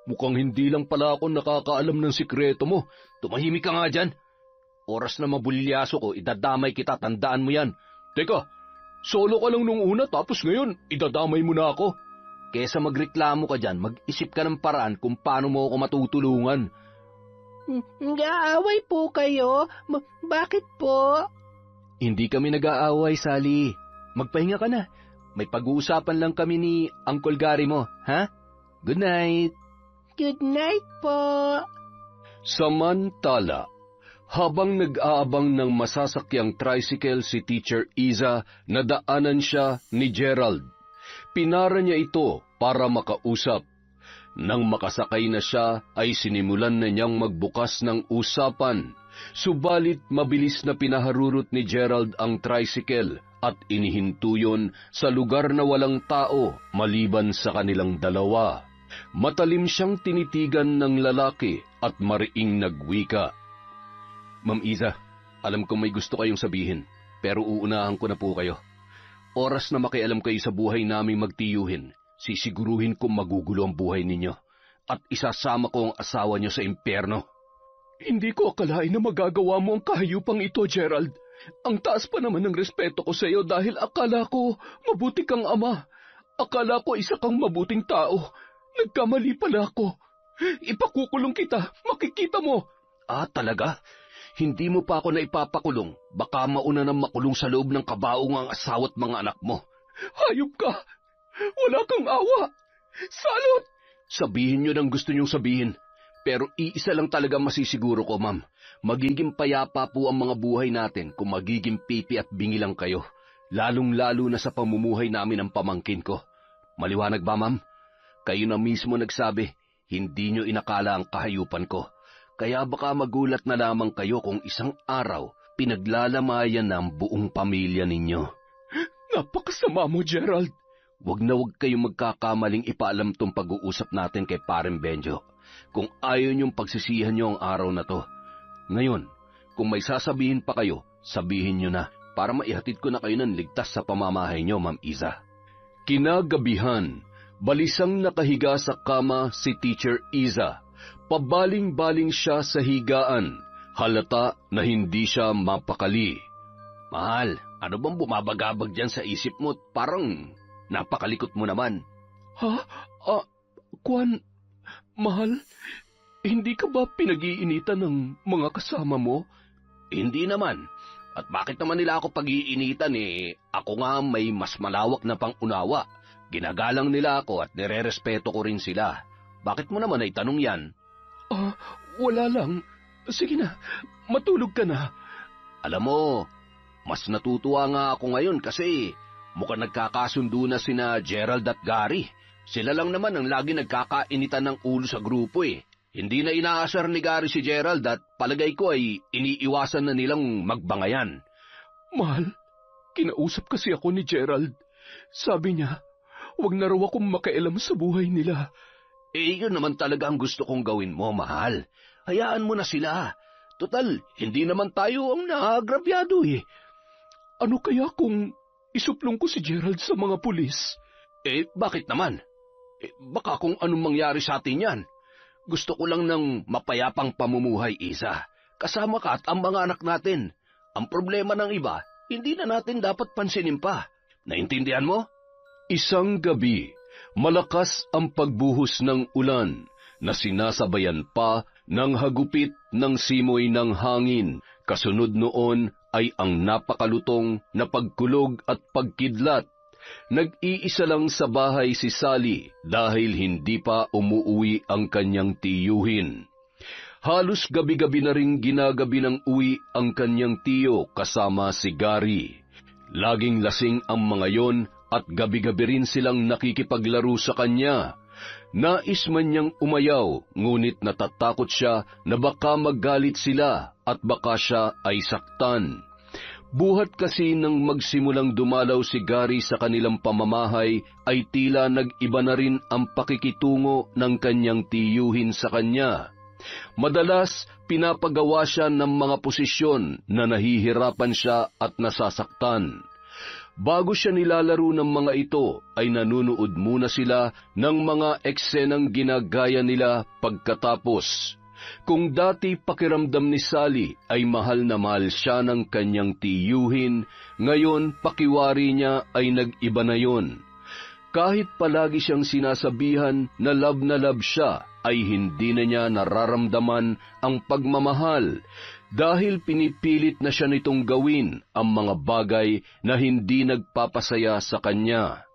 [SPEAKER 2] Mukhang hindi lang pala ako nakakaalam ng sikreto mo. Tumahimik ka nga dyan. Oras na mabulyaso ko, idadamay kita, tandaan mo yan. Teka, solo ka lang nung una tapos ngayon, idadamay mo na ako. Kesa magreklamo ka dyan, mag-isip ka ng paraan kung paano mo ako matutulungan.
[SPEAKER 3] Nag-aaway po kayo? Bakit po?
[SPEAKER 2] Hindi kami nag-aaway, Sally. Magpahinga ka na. May pag-uusapan lang kami ni Uncle Gary mo, ha? Good night.
[SPEAKER 3] Good night po.
[SPEAKER 2] Samantala, habang nag-aabang ng masasakyang tricycle si Teacher Isa, nadaanan siya ni Gerald. Pinara niya ito para makausap. Nang makasakay na siya, ay sinimulan na niyang magbukas ng usapan. Subalit mabilis na pinaharurot ni Gerald ang tricycle at inihinto yun sa lugar na walang tao maliban sa kanilang dalawa. Matalim siyang tinitigan ng lalaki at mariing nagwika. Ma'am Isa, alam kong may gusto kayong sabihin, pero uunahan ko na po kayo. Oras na makialam kayo sa buhay naming magtiyuhin, sisiguruhin kong magugulo ang buhay ninyo at isasama ko ang asawa niyo sa impyerno. Hindi ko akalain na magagawa mo ang kahayupang ito, Gerald. Ang taas pa naman ng respeto ko sa iyo dahil akala ko mabuti kang ama. Akala ko isa kang mabuting tao. Nagkamali pala ako. Ipakukulong kita, makikita mo. Ah, talaga? Hindi mo pa ako na ipapakulong. Baka mauna nang makulong sa loob ng kabaong ang asawa at mga anak mo. Hayop ka! Wala kang awa! Salot! Sabihin niyo ng gusto niyong sabihin. Pero iisa lang talaga masisiguro ko, ma'am. Magiging payapa po ang mga buhay natin kung magiging pipi at bingi lang kayo. Lalong-lalo na sa pamumuhay namin ng pamangkin ko. Maliwanag ba, ma'am? Kayo na mismo nagsabi, hindi niyo inakala ang kahayupan ko. Kaya baka magulat na lamang kayo kung isang araw pinaglalamayan na ang buong pamilya ninyo. Napakasama mo, Gerald. Huwag na huwag kayong magkakamaling ipaalam tong pag-uusap natin kay Pareng Benjo. Kung ayaw niyong pagsisihan niyo ang araw na to. Ngayon, kung may sasabihin pa kayo, sabihin niyo na para maihatid ko na kayo ng ligtas sa pamamahay niyo, Ma'am Isa. Kinagabihan, balisang nakahiga sa kama si Teacher Isa. Pabaling-baling siya sa higaan, halata na hindi siya mapakali. Mahal, ano bang bumabagabag dyan sa isip mo? Parang napakalikot mo naman. Ha? Mahal, hindi ka ba pinag-iinitan ng mga kasama mo? Hindi naman. At bakit naman nila ako pag-iinitan eh? Ako nga may mas malawak na pang-unawa. Ginagalang nila ako at nirerespeto ko rin sila. Bakit mo naman ay tanong yan? Wala lang. Sige na, matulog ka na.
[SPEAKER 1] Alam mo, mas natutuwa nga ako ngayon kasi mukhang nagkakasundo na sina Gerald at Gary. Sila lang naman ang lagi nagkakainitan ng ulo sa grupo eh. Hindi na inaasar ni Gary si Gerald at palagay ko ay iniiwasan na nilang magbangayan.
[SPEAKER 2] Mahal, kinausap kasi ako ni Gerald. Sabi niya, huwag na raw akong makialam sa buhay nila.
[SPEAKER 1] Yun naman talaga ang gusto kong gawin mo, mahal. Hayaan mo na sila. Total, hindi naman tayo ang naagrabyado eh.
[SPEAKER 2] Ano kaya kung isuplong ko si Gerald sa mga pulis?
[SPEAKER 1] Bakit naman? Baka kung anong mangyari sa atin yan. Gusto ko lang ng mapayapang pamumuhay, Isa. Kasama ka at ang mga anak natin. Ang problema ng iba, hindi na natin dapat pansinin pa. Naintindihan mo?
[SPEAKER 2] Isang gabi, malakas ang pagbuhos ng ulan na sinasabayan pa ng hagupit ng simoy ng hangin. Kasunod noon ay ang napakalutong na pagkulog at pagkidlat. Nag-iisa lang sa bahay si Sally dahil hindi pa umuuwi ang kanyang tiyuhin. Halos gabi-gabi na ring ginagabi ng uwi ang kanyang tiyo kasama si Gary. Laging lasing ang mga yon at gabi-gabi rin silang nakikipaglaro sa kanya. Nais man niyang umayaw, ngunit natatakot siya na baka magalit sila at baka siya ay saktan. Buhat kasi nang magsimulang dumalaw si Gary sa kanilang pamamahay ay tila nag-iba na rin ang pakikitungo ng kanyang tiyuhin sa kanya. Madalas pinapagawa siya ng mga posisyon na nahihirapan siya at nasasaktan. Bago siya nilalaro ng mga ito, ay nanunood muna sila ng mga eksenang ginagaya nila pagkatapos. Kung dati pakiramdam ni Sally ay mahal na mahal siya ng kanyang tiyuhin, ngayon pakiwari niya ay nag-iba na yon. Kahit palagi siyang sinasabihan na love siya, ay hindi na niya nararamdaman ang pagmamahal dahil pinipilit na siya nitong gawin ang mga bagay na hindi nagpapasaya sa kanya.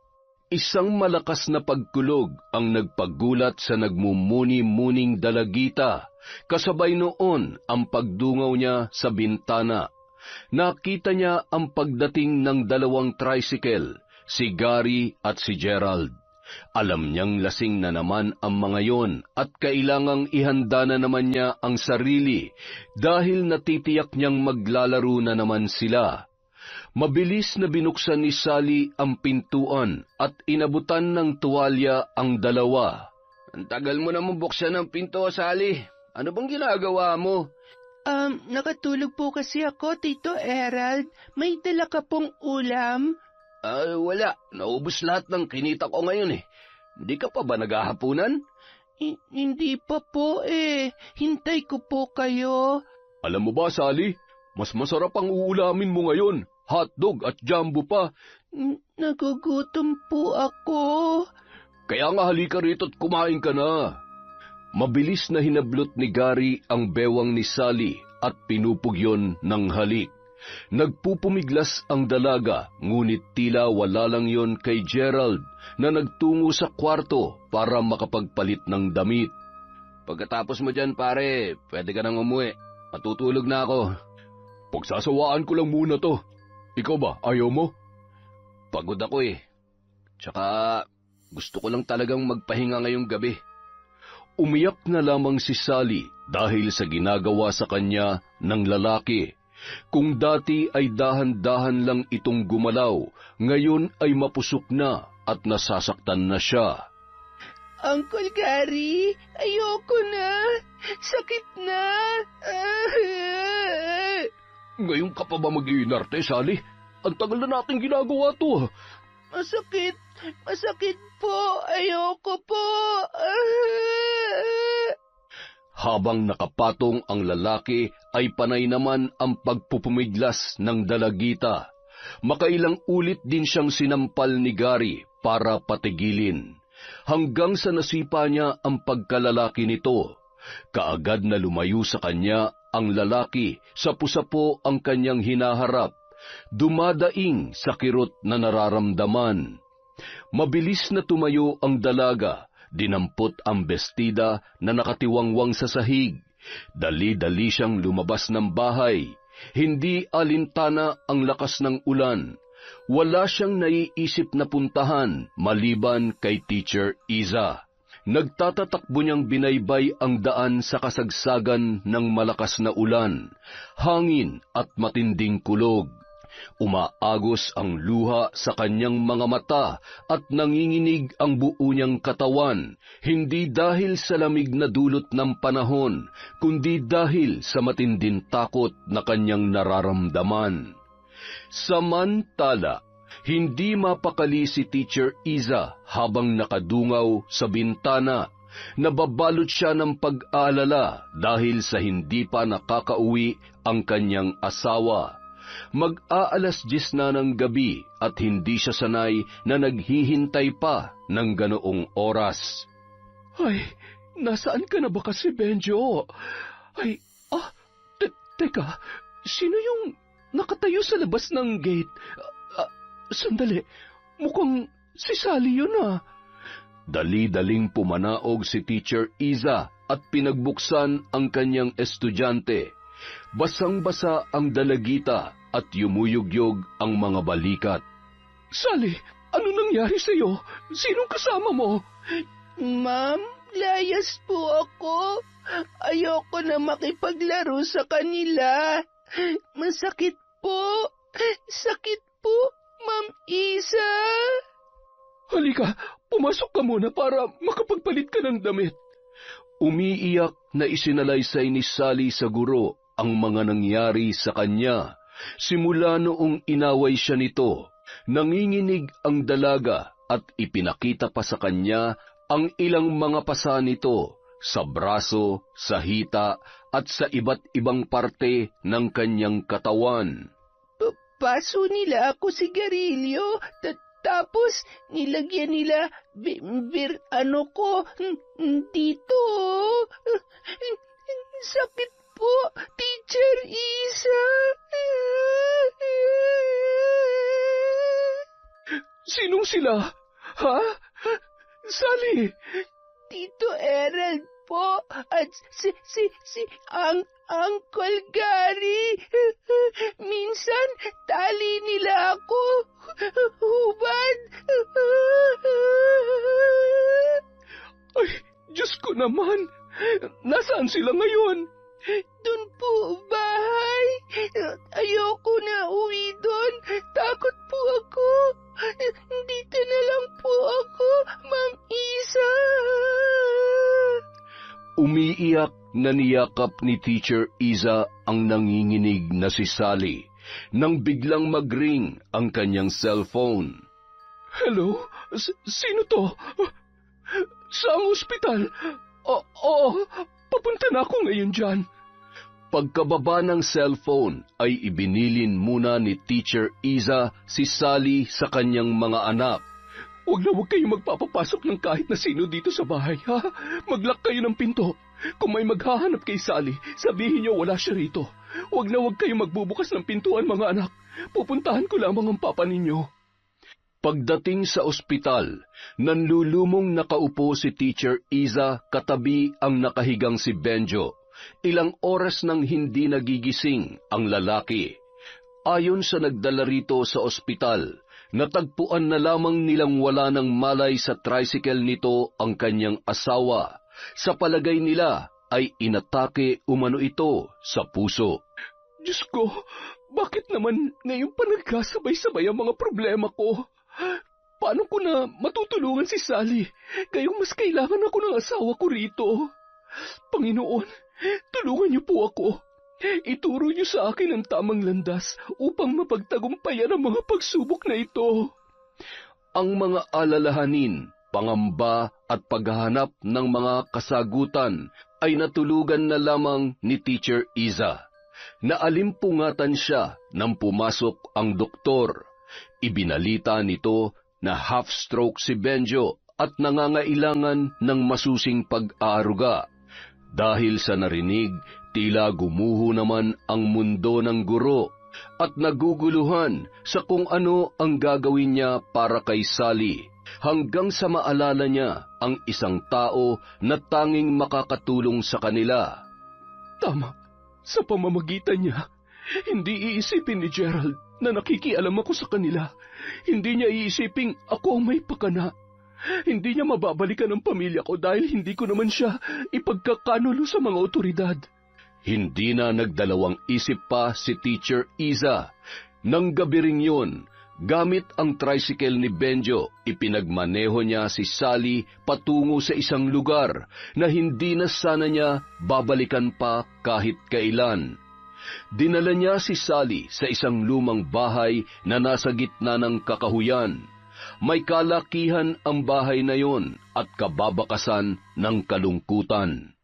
[SPEAKER 2] Isang malakas na pagkulog ang nagpagulat sa nagmumuni-muning dalagita. Kasabay noon ang pagdungaw niya sa bintana. Nakita niya ang pagdating ng dalawang tricycle, si Gary at si Gerald. Alam niyang lasing na naman ang mga yon at kailangang ihanda na naman niya ang sarili dahil natitiyak niyang maglalaro na naman sila. Mabilis na binuksan ni Sally ang pintuan at inabutan ng tuwalya ang dalawa.
[SPEAKER 1] Ang tagal mo naman buksan ang pinto, Sally. Ano bang ginagawa mo?
[SPEAKER 3] Nakatulog po kasi ako, Tito Erald. May dala ka pong ulam?
[SPEAKER 1] Wala. Naubos lahat ng kinita ko ngayon eh. Hindi ka pa ba naghahapunan?
[SPEAKER 3] Hindi pa po eh. Hintay ko po kayo.
[SPEAKER 2] Alam mo ba, Sally? Mas masarap ang uulamin mo ngayon. Hotdog at jumbo pa.
[SPEAKER 3] Nagugutom po ako.
[SPEAKER 2] Kaya nga halika rito at kumain ka na. Mabilis na hinablot ni Gary ang bewang ni Sally at pinupugyon ng halik. Nagpupumiglas ang dalaga, ngunit tila wala lang yon kay Gerald na nagtungo sa kwarto para makapagpalit ng damit.
[SPEAKER 1] Pagkatapos mo dyan, pare, pwede ka nang umuwi. Matutulog na ako.
[SPEAKER 2] Pagsasawaan ko lang muna to. Ikaw ba, ayaw mo?
[SPEAKER 1] Pagod ako eh. Tsaka gusto ko lang talagang magpahinga ngayong gabi.
[SPEAKER 2] Umiyak na lamang si Sally dahil sa ginagawa sa kanya ng lalaki. Kung dati ay dahan-dahan lang itong gumalaw, ngayon ay mapusok na at nasasaktan na siya.
[SPEAKER 3] Uncle Gary, ayoko na. Sakit na.
[SPEAKER 2] Ngayon ka pa ba mag-iinarte, Sally? Ang tagal na natin ginagawa to.
[SPEAKER 3] Masakit. Masakit po. Ayoko po.
[SPEAKER 2] Habang nakapatong ang lalaki, ay panay naman ang pagpupumiglas ng dalagita. Makailang ulit din siyang sinampal ni Gary para patigilin. Hanggang sa nasipa niya ang pagkalalaki nito. Kaagad na lumayo sa kanya ang lalaki, sapu-sapo ang kanyang hinaharap. Dumadaing sa kirot na nararamdaman. Mabilis na tumayo ang dalaga. Dinampot ang bestida na nakatiwangwang sa sahig.
[SPEAKER 1] Dali-dali siyang lumabas ng bahay. Hindi alintana ang lakas ng ulan. Wala siyang naiisip na puntahan maliban kay Teacher Iza. Nagtatatakbo niyang binaybay ang daan sa kasagsagan ng malakas na ulan, hangin at matinding kulog. Umaagos ang luha sa kanyang mga mata at nanginginig ang buo niyang katawan, hindi dahil sa lamig na dulot ng panahon, kundi dahil sa matinding takot na kanyang nararamdaman. Samantala, hindi mapakali si Teacher Iza habang nakadungaw sa bintana. Nababalot siya ng pag-aalala dahil sa hindi pa nakakauwi ang kanyang asawa. Mag-aalas 10 na ng gabi at hindi siya sanay na naghihintay pa ng ganoong oras.
[SPEAKER 2] Ay, nasaan ka na ba kasi, Benjo? Ay, teka, sino yung nakatayo sa labas ng gate? Sandali, mukhang si Sally yun ah.
[SPEAKER 1] Dali-daling pumanaog si Teacher Iza at pinagbuksan ang kanyang estudyante. Basang-basa ang dalagita at yumuyugyog ang mga balikat.
[SPEAKER 2] Sally, ano nangyari sa'yo? Sinong kasama mo?
[SPEAKER 3] Ma'am, layas po ako. Ayoko na makipaglaro sa kanila. Masakit po. Sakit po, Ma'am Iza.
[SPEAKER 2] Halika, pumasok ka muna para makapagpalit ka ng damit.
[SPEAKER 1] Umiiyak na isinalaysay ni Sally sa guro ang mga nangyari sa kanya. Simula noong inaway siya nito, nanginginig ang dalaga at ipinakita pa sa kanya ang ilang mga pasa nito sa braso, sa hita at sa iba't ibang parte ng kanyang katawan.
[SPEAKER 3] Paso nila ako sigarilyo, tapos nilagyan nila dito. Sakit po, Teacher Iza.
[SPEAKER 2] Sinong sila? Ha? Sally!
[SPEAKER 3] Tito Errol po at si Uncle Gary. Minsan tali nila ako. Hubad.
[SPEAKER 2] Ay, Diyos ko naman! Nasaan sila ngayon?
[SPEAKER 3] Doon po bahay. Ayoko na uwi doon. Takot po ako. Dito na lang po ako, Ma'am Iza.
[SPEAKER 1] Umiiyak na niyakap ni Teacher Iza ang nanginginig na si Sally nang biglang mag-ring ang kanyang cellphone.
[SPEAKER 2] Hello? Sino to? Saang ospital? Oo, papunta na ako ngayon dyan.
[SPEAKER 1] Pagkababa ng cellphone ay ibinilin muna ni Teacher Iza si Sally sa kanyang mga anak.
[SPEAKER 2] Huwag kayong magpapapasok ng kahit na sino dito sa bahay, ha? Mag-lock kayo ng pinto. Kung may maghahanap kay Sally, sabihin niyo wala siya rito. Huwag kayong magbubukas ng pintuan, mga anak. Pupuntahan ko lamang ang papa ninyo.
[SPEAKER 1] Pagdating sa ospital, nanlulumong nakaupo si Teacher Iza katabi ang nakahigang si Benjo. Ilang oras nang hindi nagigising ang lalaki. Ayon sa nagdala rito sa ospital, natagpuan na lamang nilang wala ng malay sa tricycle nito ang kanyang asawa. Sa palagay nila ay inatake umano ito sa puso.
[SPEAKER 2] Diyos ko, bakit naman ngayon pa nagkasabay-sabay ang mga problema ko? Paano ko na matutulungan si Sally? Gayong mas kailangan ako ng asawa ko rito. Panginoon, tulungan niyo po ako. Ituro niyo sa akin ang tamang landas upang mapagtagumpayan ang mga pagsubok na ito.
[SPEAKER 1] Ang mga alalahanin, pangamba at paghahanap ng mga kasagutan ay natulugan na lamang ni Teacher Iza. Naalimpungatan siya nang pumasok ang doktor. Ibinalita nito na half-stroke si Benjo at nangangailangan ng masusing pag-aaruga. Dahil sa narinig, tila gumuho naman ang mundo ng guro at naguguluhan sa kung ano ang gagawin niya para kay Sally, hanggang sa maalala niya ang isang tao na tanging makakatulong sa kanila.
[SPEAKER 2] Tama. Sa pamamagitan niya, hindi iisipin ni Gerald na nakikialam ako sa kanila. Hindi niya iisiping ako ang may pakana. Hindi niya mababalikan ang pamilya ko dahil hindi ko naman siya ipagkakanulo sa mga otoridad.
[SPEAKER 1] Hindi na nagdalawang isip pa si Teacher Iza. Nang gabi ring yun, gamit ang tricycle ni Benjo, ipinagmaneho niya si Sally patungo sa isang lugar na hindi na sana niya babalikan pa kahit kailan. Dinala niya si Sally sa isang lumang bahay na nasa gitna ng kakahuyan. May kalakihan ang bahay na yon at kababakasan ng kalungkutan.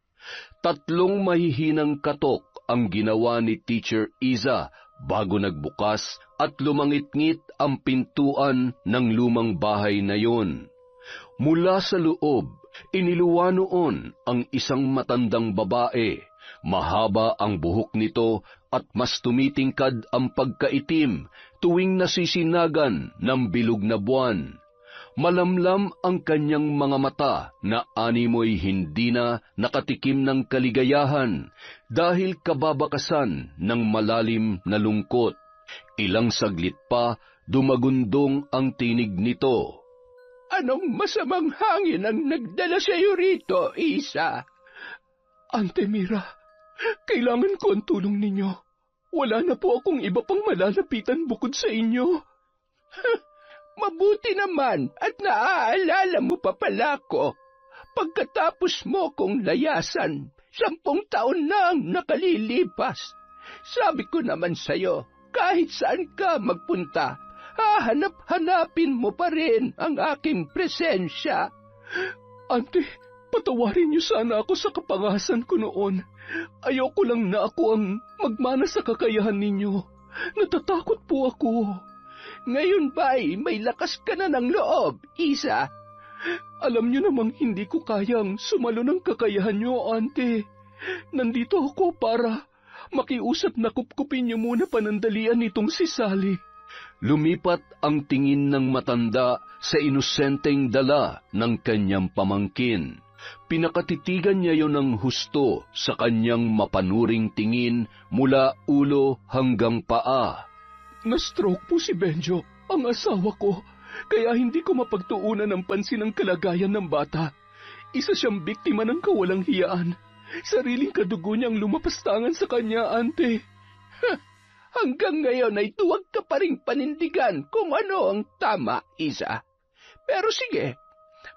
[SPEAKER 1] 3 mahihinang katok ang ginawa ni Teacher Iza bago nagbukas at lumangit-ngit ang pintuan ng lumang bahay na yon. Mula sa loob, iniluwa noon ang isang matandang babae. Mahaba ang buhok nito at mas tumitingkad ang pagkaitim tuwing nasisinagan ng bilog na buwan. Malamlam ang kanyang mga mata na animoy hindi na nakatikim ng kaligayahan dahil kababakasan ng malalim na lungkot. Ilang saglit pa, dumagundong ang tinig nito.
[SPEAKER 3] Anong masamang hangin ang nagdala sa iyo rito, Isa?
[SPEAKER 2] Ante Mira, kailangan ko ang tulong ninyo. Wala na po akong iba pang malalapitan bukod sa inyo.
[SPEAKER 3] Mabuti naman at naaalala mo pa pala ko. Pagkatapos mo kong layasan, 10 taon na ang nakalilipas. Sabi ko naman sa'yo, kahit saan ka magpunta, hahanap-hanapin mo pa rin ang aking presensya.
[SPEAKER 2] Ante, patawarin niyo sana ako sa kapangasan ko noon. Ayoko lang na ako ang magmana sa kakayahan ninyo. Natatakot po ako.
[SPEAKER 3] Ngayon ba'y may lakas ka na ng loob, Isa?
[SPEAKER 2] Alam niyo namang hindi ko kayang sumalo ng kakayahan niyo, Ante. Nandito ako para makiusap na kupkupin niyo muna panandalian nitong si Sally.
[SPEAKER 1] Lumipat ang tingin ng matanda sa inosenteng dala ng kanyang pamangkin. Pinakatitigan niya yon ng husto sa kanyang mapanuring tingin mula ulo hanggang paa.
[SPEAKER 2] Na-stroke po si Benjo, ang asawa ko, kaya hindi ko mapagtuunan ng pansin ang kalagayan ng bata. Isa siyang biktima ng kawalang hiyaan. Sariling kadugo niyang lumapastangan sa kanya, Ante.
[SPEAKER 3] Hanggang ngayon ay tuwag ka pa ring panindigan kung ano ang tama, Isa. Pero sige,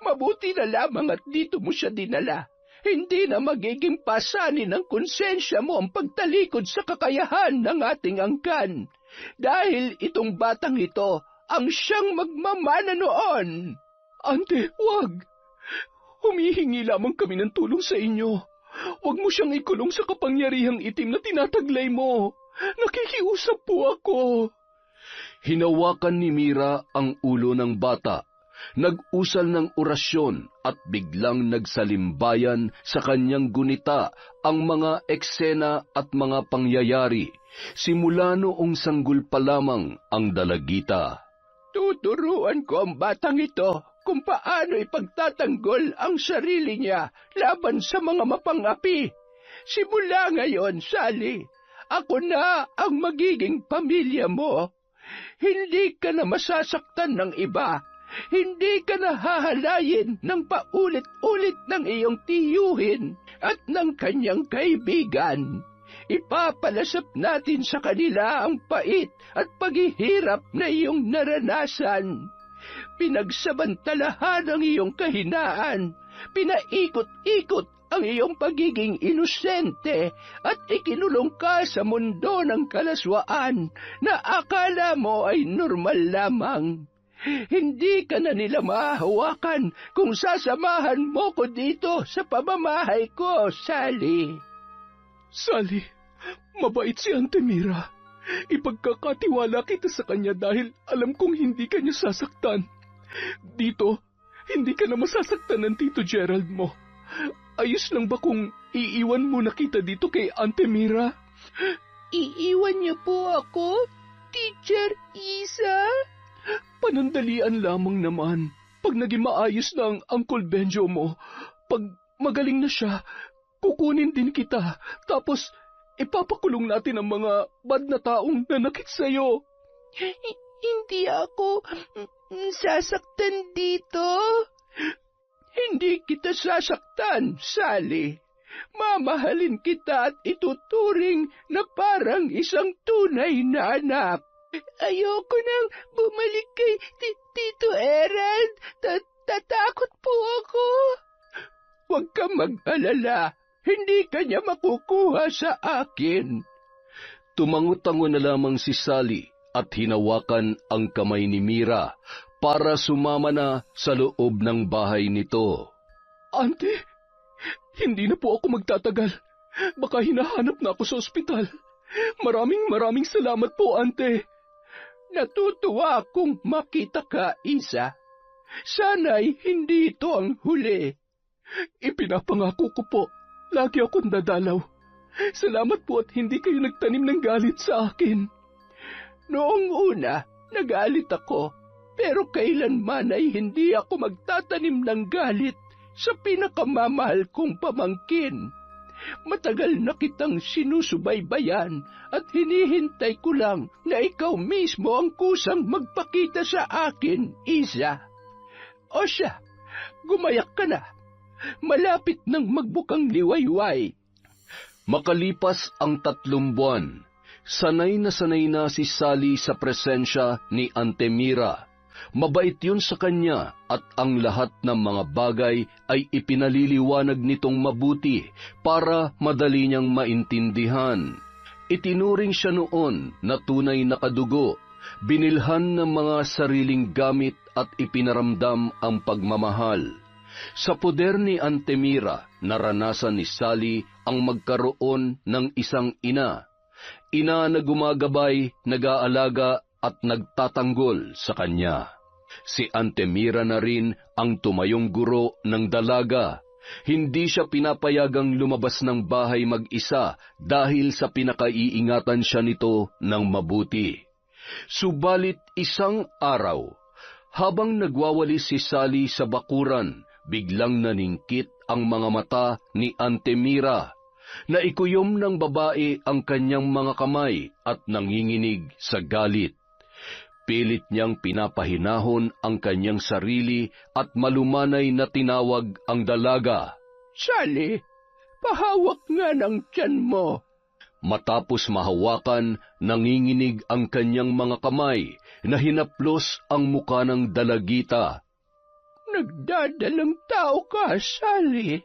[SPEAKER 3] mabuti na lamang at dito mo siya dinala. Hindi na magiging pasanin ng konsensya mo ang pagtalikod sa kakayahan ng ating angkan. Dahil itong batang ito ang siyang magmamana noon.
[SPEAKER 2] Ante, wag! Humihingi lamang kami ng tulong sa inyo. Wag mo siyang ikulong sa kapangyarihang itim na tinataglay mo. Nakikiusap po ako.
[SPEAKER 1] Hinawakan ni Mira ang ulo ng bata. Nag-usal ng orasyon at biglang nagsalimbayan sa kanyang gunita ang mga eksena at mga pangyayari. Simula noong sanggol pa lamang ang dalagita.
[SPEAKER 3] Tuturuan ko ang batang ito kung paano ipagtatanggol ang sarili niya laban sa mga mapang-api. Simula ngayon, Sally, ako na ang magiging pamilya mo. Hindi ka na masasaktan ng iba. Hindi ka na hahalayin ng paulit-ulit ng iyong tiyuhin at ng kanyang kaibigan. Ipapalasap natin sa kanila ang pait at paghihirap na iyong naranasan. Pinagsabantalahan ang iyong kahinaan, pinaikot-ikot ang iyong pagiging inosente at ikinulong ka sa mundo ng kalaswaan na akala mo ay normal lamang. Hindi ka na nila mahahawakan kung sasamahan mo ko dito sa pamamahay ko, Sally.
[SPEAKER 2] Sally, mabait si Ante Mira. Ipagkakatiwala kita sa kanya dahil alam kong hindi ka niya sasaktan. Dito, hindi ka na masasaktan ng Tito Gerald mo. Ayos lang ba kung iiwan mo na kita dito kay Ante Mira?
[SPEAKER 3] Iiwan niyo po ako, Teacher Isa?
[SPEAKER 2] Panandalian lamang naman. Pag naging maayos na ang Uncle Benjo mo, pag magaling na siya, kukunin din kita, tapos ipapakulong natin ang mga bad na taong nanakit sa'yo.
[SPEAKER 3] Hindi ako sasaktan dito. Hindi kita sasaktan, Sally. Mamahalin kita at ituturing na parang isang tunay na anak. Ayoko nang bumalik kay Tito Erald. Tatakot po ako. Huwag ka mag-alala. Hindi ka niya makukuha sa akin.
[SPEAKER 1] Tumango-tango na lamang si Sally at hinawakan ang kamay ni Mira para sumama na sa loob ng bahay nito.
[SPEAKER 2] Ante, hindi na po ako magtatagal. Baka hinahanap na ako sa ospital. Maraming salamat po, Ante.
[SPEAKER 3] Natutuwa akong makita ka, Isa. Sana'y hindi ito ang huli.
[SPEAKER 2] Ipinapangako ko po, lagi akong dadalaw. Salamat po at hindi kayo nagtanim ng galit sa akin.
[SPEAKER 3] Noong una, nagalit ako, pero kailanman ay hindi ako magtatanim ng galit sa pinakamamahal kong pamangkin. Matagal na kitang sinusubaybayan at hinihintay ko lang na ikaw mismo ang kusang magpakita sa akin, Isa. O siya, gumayak ka na. Malapit nang magbukang liwayway.
[SPEAKER 1] Makalipas ang 3 buwan, sanay na si Sally sa presensya ni Ante Mira. Mabait yun sa kanya at ang lahat ng mga bagay ay ipinaliliwanag nitong mabuti para madali niyang maintindihan. Itinuring siya noon na tunay na kadugo, binilhan ng mga sariling gamit at ipinaramdam ang pagmamahal. Sa poder ni Ante Mira, naranasan ni Sally ang magkaroon ng isang ina. Ina na gumagabay, nag-aalaga at nagtatanggol sa kanya. Si Ante Mira na rin ang tumayong guro ng dalaga. Hindi siya pinapayagang lumabas ng bahay mag-isa dahil sa pinakaiingatan siya nito ng mabuti. Subalit isang araw, habang nagwawalis si Sally sa bakuran, biglang naningkit ang mga mata ni Ante Mira. Naikuyom ng babae ang kanyang mga kamay at nanginginig sa galit. Pilit niyang pinapahinahon ang kanyang sarili at malumanay na tinawag ang dalaga.
[SPEAKER 3] Sally, pahawak nga ng tiyan mo.
[SPEAKER 1] Matapos mahawakan, nanginginig ang kanyang mga kamay na hinaplos ang muka ng dalagita.
[SPEAKER 3] Nagdadalang tao ka, Sally.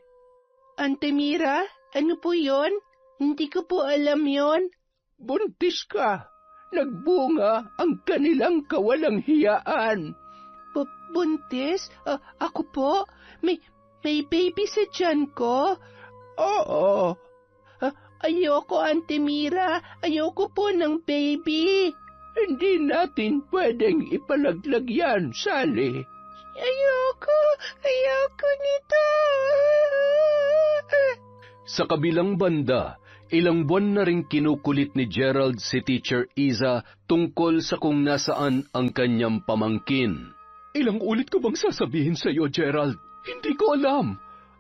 [SPEAKER 3] Ante Mira, ano po yon? Hindi ko po alam yon. Buntis ka. Nagbunga ang kanilang kawalang hiyaan. Buntis? Ako po? May baby sa tiyan ko? Oo. Ayoko, Ante Mira. Ayoko po ng baby. Hindi natin pwedeng ipalaglag yan, Sally. Ayoko nito.
[SPEAKER 1] Sa kabilang banda, ilang buwan na ring kinukulit ni Gerald si Teacher Isa tungkol sa kung nasaan ang kanyang pamangkin.
[SPEAKER 2] Ilang ulit ko bang sasabihin sa iyo, Gerald? Hindi ko alam.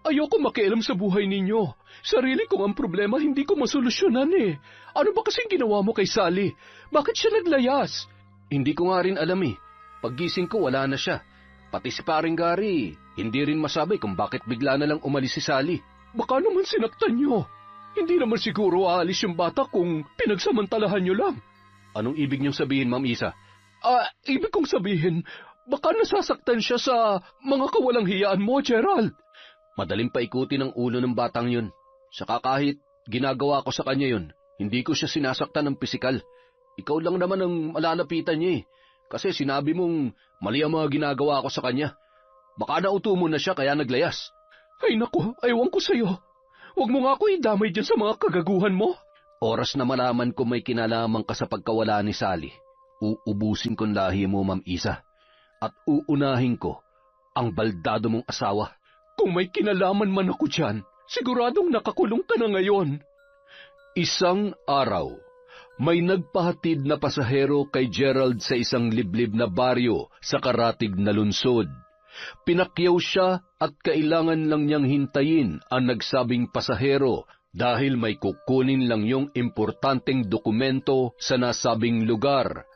[SPEAKER 2] Ayoko makialam sa buhay ninyo. Sarili kong ang problema, hindi ko masolusyonan eh. Ano ba kasing ginawa mo kay Sally? Bakit siya naglayas?
[SPEAKER 1] Hindi ko nga rin alam eh. Paggising ko, wala na siya. Pati si paring Gary, hindi rin masabi kung bakit bigla na lang umalis si Sally.
[SPEAKER 2] Baka naman sinaktan niyo. Hindi naman siguro aalis yung bata kung pinagsamantalahan niyo lang.
[SPEAKER 1] Anong ibig niyong sabihin, Ma'am Isa?
[SPEAKER 2] Ibig kong sabihin, baka nasasaktan siya sa mga kawalang hiyaan mo, Gerald.
[SPEAKER 1] Madaling paikutin ang ulo ng batang yun. Saka kahit ginagawa ko sa kanya yun, hindi ko siya sinasaktan ng pisikal. Ikaw lang naman ang malalapitan niya eh. Kasi sinabi mong mali ang mga ginagawa ko sa kanya. Baka nauto mo na siya kaya naglayas.
[SPEAKER 2] Ay naku, aywan ko sa'yo. Huwag mo nga ako idamay dyan sa mga kagaguhan mo.
[SPEAKER 1] Oras na malaman ko may kinalaman ka sa pagkawala ni Sally, uubusin kong lahi mo, Ma'am Isa. At uunahin ko ang baldado mong asawa.
[SPEAKER 2] Kung may kinalaman man ako dyan, siguradong nakakulong ka na ngayon.
[SPEAKER 1] Isang araw, may nagpahatid na pasahero kay Gerald sa isang liblib na baryo sa karatig na lungsod. Pinakyaw siya at kailangan lang niyang hintayin ang nagsabing pasahero dahil may kukunin lang yung importanteng dokumento sa nasabing lugar.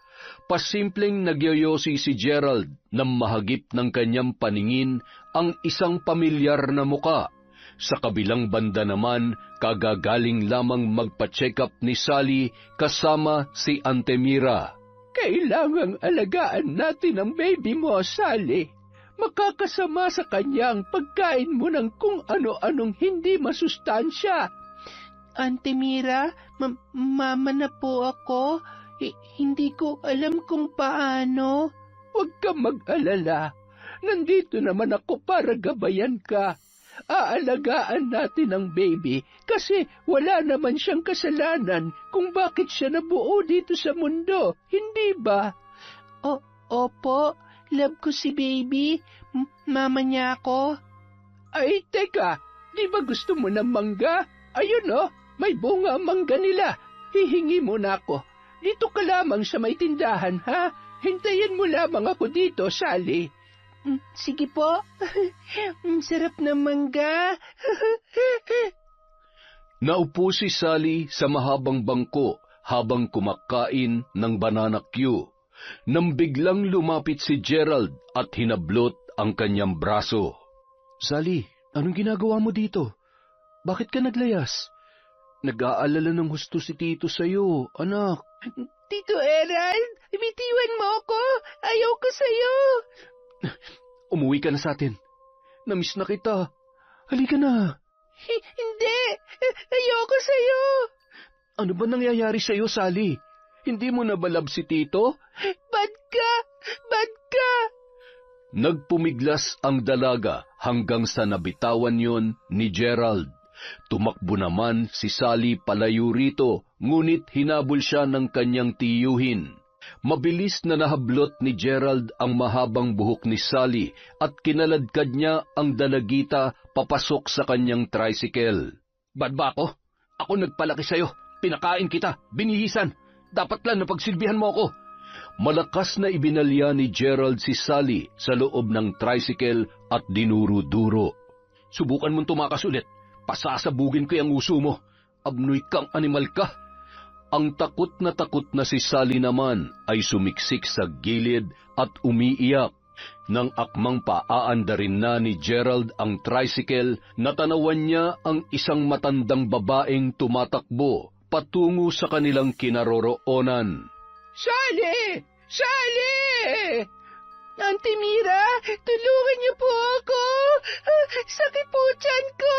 [SPEAKER 1] Pasimpleng nagyoyosi si Gerald nang mahagip ng kanyang paningin ang isang pamilyar na muka. Sa kabilang banda naman, kagagaling lamang magpa-check up ni Sally kasama si Auntie Mira.
[SPEAKER 2] Kailangang alagaan natin ang baby mo, Sally. Makakasama sa kanyang pagkain mo ng kung ano-anong hindi masustansya.
[SPEAKER 3] Auntie Mira, mama na po ako. Hindi ko alam kung paano.
[SPEAKER 2] Huwag kang mag-alala. Nandito naman ako para gabayan ka. Aalagaan natin ang baby kasi wala naman siyang kasalanan kung bakit siya nabuo dito sa mundo, hindi ba?
[SPEAKER 3] Opo, love ko si baby. Mama niya ako.
[SPEAKER 2] Ay, teka, di ba gusto mo ng mangga? Ayun may bunga ang mangga nila. Hihingi mo na ako. Dito ka lamang sa may tindahan, ha? Hintayin mo lamang ako dito, Sally.
[SPEAKER 3] Sige po. Sarap na mangga.
[SPEAKER 1] Naupo si Sally sa mahabang bangko habang kumakain ng banana Q. Nang biglang lumapit si Gerald at hinablot ang kanyang braso.
[SPEAKER 2] Sally, anong ginagawa mo dito? Bakit ka naglayas? Nag-aalala ng husto si Tito sa'yo, anak.
[SPEAKER 3] Tito Erald, bitiwan mo ako. Ayaw ko sa'yo.
[SPEAKER 2] Umuwi ka na sa atin. Namiss na kita. Halika na.
[SPEAKER 3] Hindi. Ayoko sa'yo.
[SPEAKER 2] Ano ba nangyayari sa'yo, Sally? Hindi mo na balab si Tito?
[SPEAKER 3] Bad ka. Bad ka.
[SPEAKER 1] Nagpumiglas ang dalaga hanggang sa nabitawan yon ni Gerald. Tumakbo naman si Sally palayo rito, ngunit hinabol siya ng kanyang tiyuhin. Mabilis na nahablot ni Gerald ang mahabang buhok ni Sally at kinaladkad niya ang dalagita papasok sa kanyang tricycle.
[SPEAKER 2] Bad ba ako? Ako nagpalaki sa'yo. Pinakain kita. Binihisan. Dapat lang napagsilbihan mo ako.
[SPEAKER 1] Malakas na ibinalya ni Gerald si Sally sa loob ng tricycle at dinuro-duro.
[SPEAKER 2] Subukan mong tumakas ulit. Pasasabugin ko yung uso mo. Abnoy kang animal ka.
[SPEAKER 1] Ang takot na si Sally naman ay sumiksik sa gilid at umiiyak. Nang akmang paaandarin na ni Gerald ang tricycle, natanawan niya ang isang matandang babaeng tumatakbo patungo sa kanilang kinaroroonan.
[SPEAKER 2] Sally! Sally!
[SPEAKER 3] Auntie Mira, tulungan niyo po ako. Sakit po tiyan ko.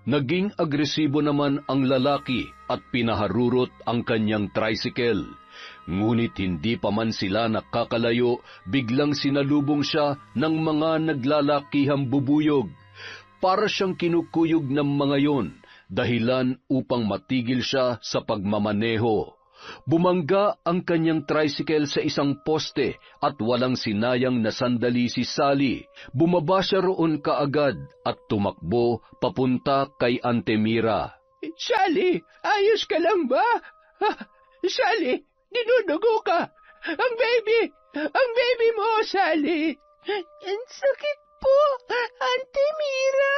[SPEAKER 1] Naging agresibo naman ang lalaki at pinaharurot ang kanyang tricycle. Ngunit hindi pa man sila nakakalayo, biglang sinalubong siya ng mga naglalakihang bubuyog. Para siyang kinukuyog ng mga yon, dahilan upang matigil siya sa pagmamaneho. Bumangga ang kanyang tricycle sa isang poste at walang sinayang na sandali si Sally. Bumaba siya roon kaagad at tumakbo papunta kay Auntie Mira.
[SPEAKER 2] Sally, ayos ka lang ba? Sally, dinudugo ka. Ang baby mo, Sally.
[SPEAKER 3] Ang sakit po, Auntie Mira.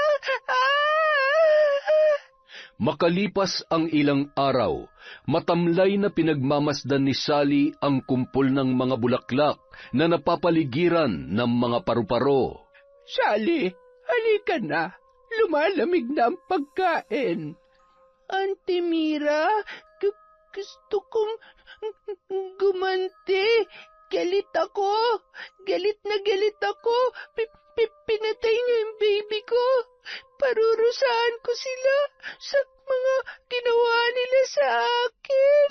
[SPEAKER 1] Makalipas ang ilang araw, matamlay na pinagmamasdan ni Sally ang kumpol ng mga bulaklak na napapaligiran ng mga paru-paro.
[SPEAKER 2] Sally, halika na. Lumalamig na ang pagkain.
[SPEAKER 3] Auntie Mira, gusto kong gumanti. Galit ako. Galit na galit ako. Pinatay niya yung baby ko. Parurusahan ko sila sa mga ginawa nila sa akin.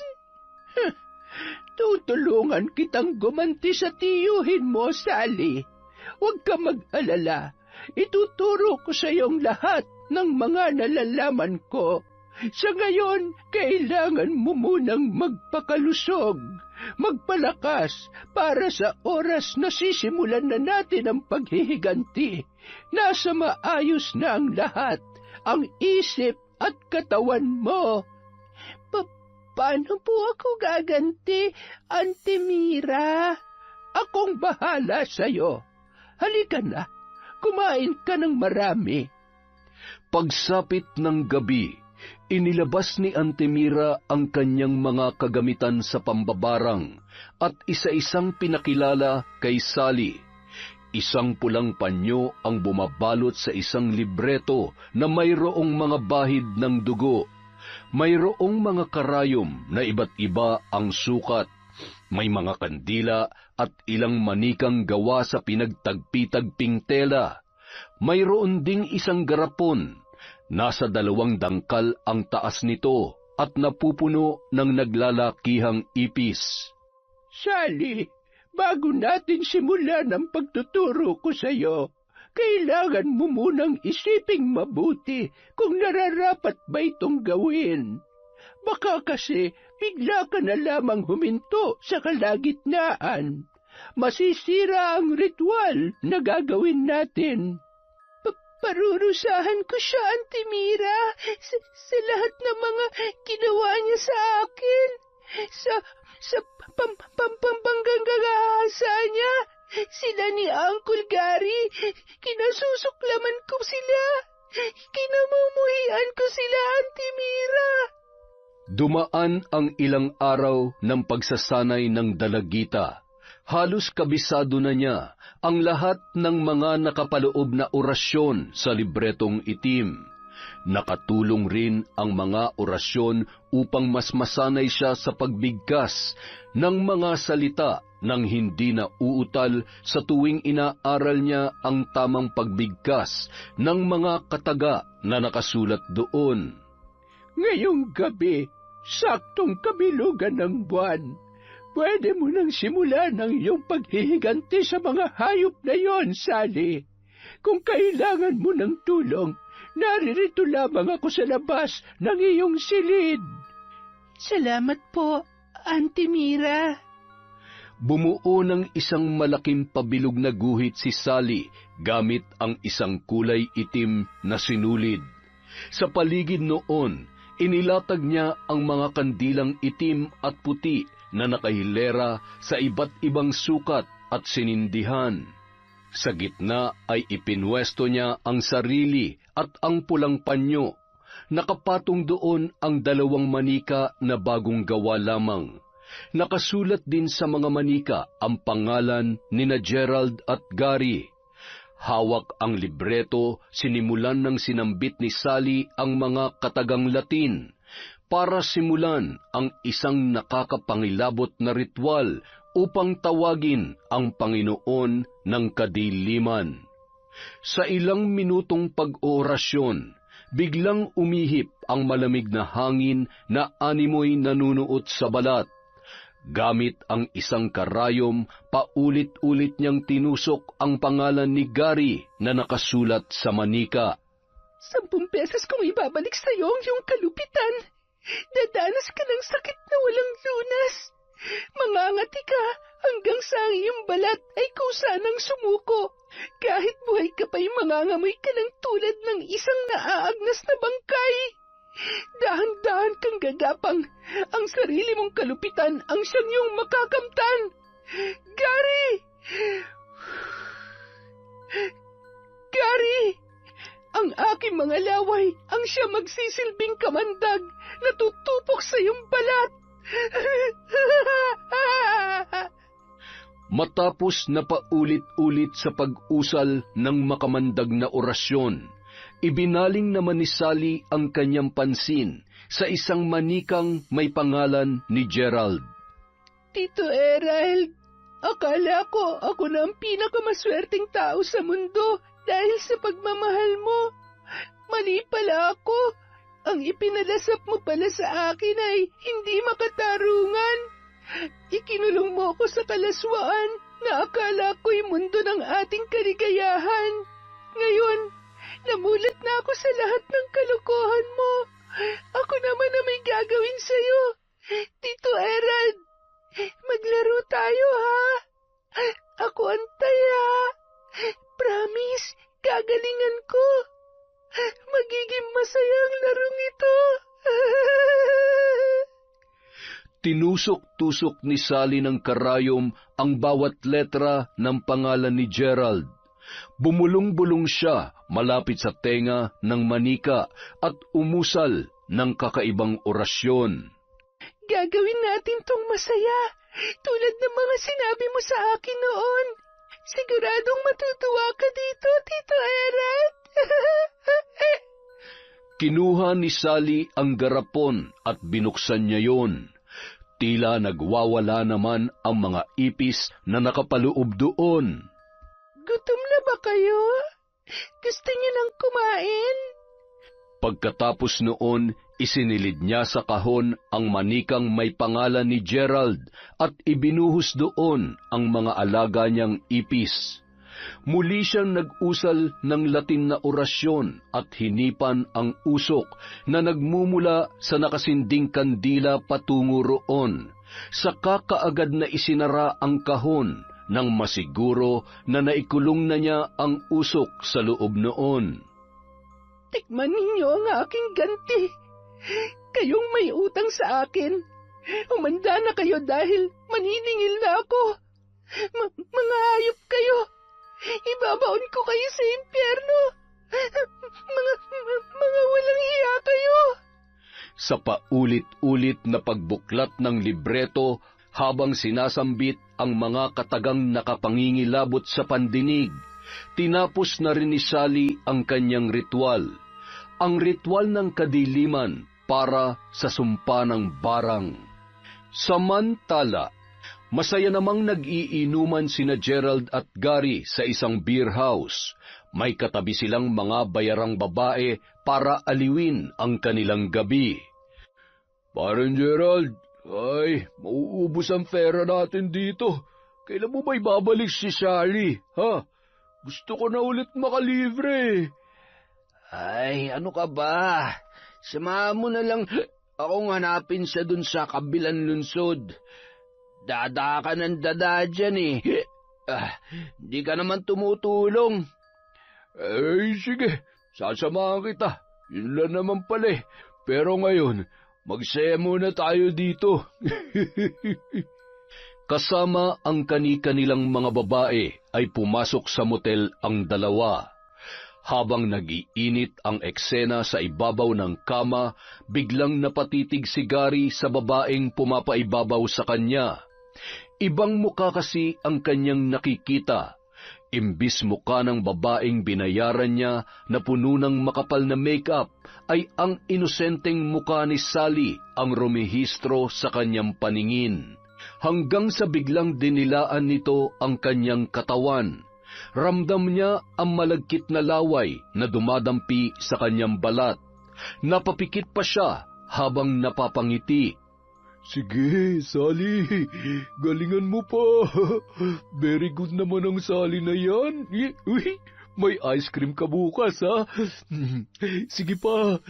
[SPEAKER 2] Tutulungan kitang gumanti sa tiyuhin mo, Sally. Huwag ka mag-alala. Ituturo ko sa iyong lahat ng mga nalalaman ko. Sa ngayon, kailangan mo munang magpakalusog, magpalakas para sa oras na sisimulan na natin ang paghihiganti. Nasa maayos na ang lahat, ang isip at katawan mo.
[SPEAKER 3] Paano po ako gaganti, Auntie Mira? akong bahala sa'yo. Halika na, kumain ka ng marami.
[SPEAKER 1] Pagsapit ng gabi, inilabas ni Antimira ang kanyang mga kagamitan sa pambabarang at isa-isang pinakilala kay Sally. Isang pulang panyo ang bumabalot sa isang libreto na mayroong mga bahid ng dugo. Mayroong mga karayom na iba't iba ang sukat. May mga kandila at ilang manikang gawa sa pinagtagpi-tagping tela. Mayroon ding isang garapon. Nasa 2 dangkal ang taas nito at napupuno ng naglalakihang ipis.
[SPEAKER 3] Sally, bago natin simulan ang pagtuturo ko sa iyo, kailangan mo munang isiping mabuti kung nararapat ba itong gawin. Baka kasi bigla ka na lamang huminto sa kalagitnaan. Masisira ang ritual na gagawin natin. Parurusahan ko siya, Antimira, sa lahat ng mga ginawa niya sa akin. Sa pampangagahasa niya, sila ni Uncle Gary, kinasusuklaman ko sila. Kinamumuhian ko sila, Antimira.
[SPEAKER 1] Dumaan ang ilang araw ng pagsasanay ng dalagita. Halos kabisado na niya ang lahat ng mga nakapaloob na orasyon sa libretong itim. Nakatulong rin ang mga orasyon upang mas masanay siya sa pagbigkas ng mga salita nang hindi na uutal sa tuwing inaaral niya ang tamang pagbigkas ng mga kataga na nakasulat doon.
[SPEAKER 3] Ngayong gabi, saktong kabilugan ng buwan. Pwede mo nang simulan ang iyong paghihiganti sa mga hayop na yon, Sally. Kung kailangan mo ng tulong, naririto lamang ako sa labas ng iyong silid. Salamat po, Antimira.
[SPEAKER 1] Bumuo ng isang malaking pabilog na guhit si Sally gamit ang isang kulay itim na sinulid. Sa paligid noon, inilatag niya ang mga kandilang itim at puti na nakahilera sa iba't ibang sukat at sinindihan. Sa gitna ay ipinwesto niya ang sarili at ang pulang panyo. Nakapatong doon ang 2 manika na bagong gawa lamang. Nakasulat din sa mga manika ang pangalan nina Gerald at Gary. Hawak ang libreto, sinimulan ng sinambit ni Sally ang mga katagang Latin para simulan ang isang nakakapangilabot na ritual upang tawagin ang Panginoon ng kadiliman. Sa ilang minutong pag-oorasyon, biglang umihip ang malamig na hangin na animoy nanunuot sa balat. Gamit ang isang karayom, paulit-ulit niyang tinusok ang pangalan ni Gary na nakasulat sa manika.
[SPEAKER 3] 10 pesos kung ibabalik sa iyo ang iyong kalupitan. Dadanas ka ng sakit na walang lunas. Mangangati ka hanggang sa ang iyong balat ay kusa ng sumuko. Kahit buhay ka pa'y mangangamoy ka ng tulad ng isang naaagnas na bangkay. Dahan-dahan kang gagapang. Ang sarili mong kalupitan ang siyang iyong makakamtan. Gary! Gary! Ang aking mga laway ang siya magsisilbing kamandag na tutupok sa iyong balat.
[SPEAKER 1] Matapos na paulit-ulit sa pag-usal ng makamandag na orasyon, ibinaling naman ni Sally ang kanyang pansin sa isang manikang may pangalan ni Gerald.
[SPEAKER 3] Tito Erald, akala ko ako na ang pinakamaswerteng tao sa mundo dahil sa pagmamahal mo. Mali pala ako. Ang ipinalasap mo pala sa akin ay hindi makatarungan. Ikinulong mo ako sa kalaswaan na akala ko'y mundo ng ating kaligayahan. Ngayon, namulat na ako sa lahat ng kalokohan mo. Ako naman na may gagawin sa'yo. Tito Erald, maglaro tayo, ha? Ako antay, ha? Promise, gagalingan ko. Magiging masaya ang larong ito.
[SPEAKER 1] Tinusok-tusok ni Sally ng karayom ang bawat letra ng pangalan ni Gerald. Bumulong-bulong siya malapit sa tenga ng manika at umusal ng kakaibang orasyon.
[SPEAKER 3] Gagawin natin tong masaya, tulad ng mga sinabi mo sa akin noon. Siguradong matutuwa ka dito, Tito Erald.
[SPEAKER 1] Kinuha ni Sally ang garapon at binuksan niya yon. Tila nagwawala naman ang mga ipis na nakapaloob doon.
[SPEAKER 3] Gutom na ba kayo? Gusto niyo nang kumain?
[SPEAKER 1] Pagkatapos noon, isinilid niya sa kahon ang manikang may pangalan ni Gerald at ibinuhos doon ang mga alaga niyang ipis. Muli siyang nag-usal ng Latin na orasyon at hinipan ang usok na nagmumula sa nakasinding kandila patungo roon. Saka kaagad na isinara ang kahon nang masiguro na naikulong na niya ang usok sa loob noon.
[SPEAKER 3] Tikman ninyo ang aking ganti. Kayong may utang sa akin. Humanda na kayo dahil maniningil na ako. Mga hayop kayo. Ibabaon ko kayo sa impyerno. Mga walang hiya kayo.
[SPEAKER 1] Sa paulit-ulit na pagbuklat ng libreto habang sinasambit ang mga katagang nakapangingilabot sa pandinig, tinapos na rin ni Sally ang kanyang ritual. Ang ritual ng kadiliman para sa sumpa ng barang. Samantala, masaya namang nag-iinuman sina Gerald at Gary sa isang beer house. May katabi silang mga bayarang babae para aliwin ang kanilang gabi. Parang Gerald, ay, mauubos ang pera natin dito. Kailan mo ba ibabalik si Sally, ha? Gusto ko na ulit makalibre.
[SPEAKER 4] Ay, ano ka ba? Samahan mo na lang akong hanapin siya dun sa kabilang lunsod. Dada ka ng dada dyan eh. Di ka naman tumutulong.
[SPEAKER 1] Ay, sige, sasamahan kita. Yun lang naman pala eh. Pero ngayon, magsaya muna tayo dito. Kasama ang kani-kanilang mga babae ay pumasok sa motel ang dalawa. Habang nag-iinit ang eksena sa ibabaw ng kama, biglang napatitig si Gary sa babaeng pumapaibabaw sa kanya. Ibang muka kasi ang kanyang nakikita. Imbis muka ng babaeng binayaran niya na puno ng makapal na makeup, ay ang inosenteng muka ni Sally ang rumihistro sa kanyang paningin. Hanggang sa biglang dinilaan nito ang kanyang katawan. Ramdam niya ang malagkit na laway na dumadampi sa kanyang balat. Napapikit pa siya habang napapangiti. Sige, Sally, galingan mo pa. Very good naman ang Sally na yan. Uy, may ice cream ka bukas, ha? Sige pa.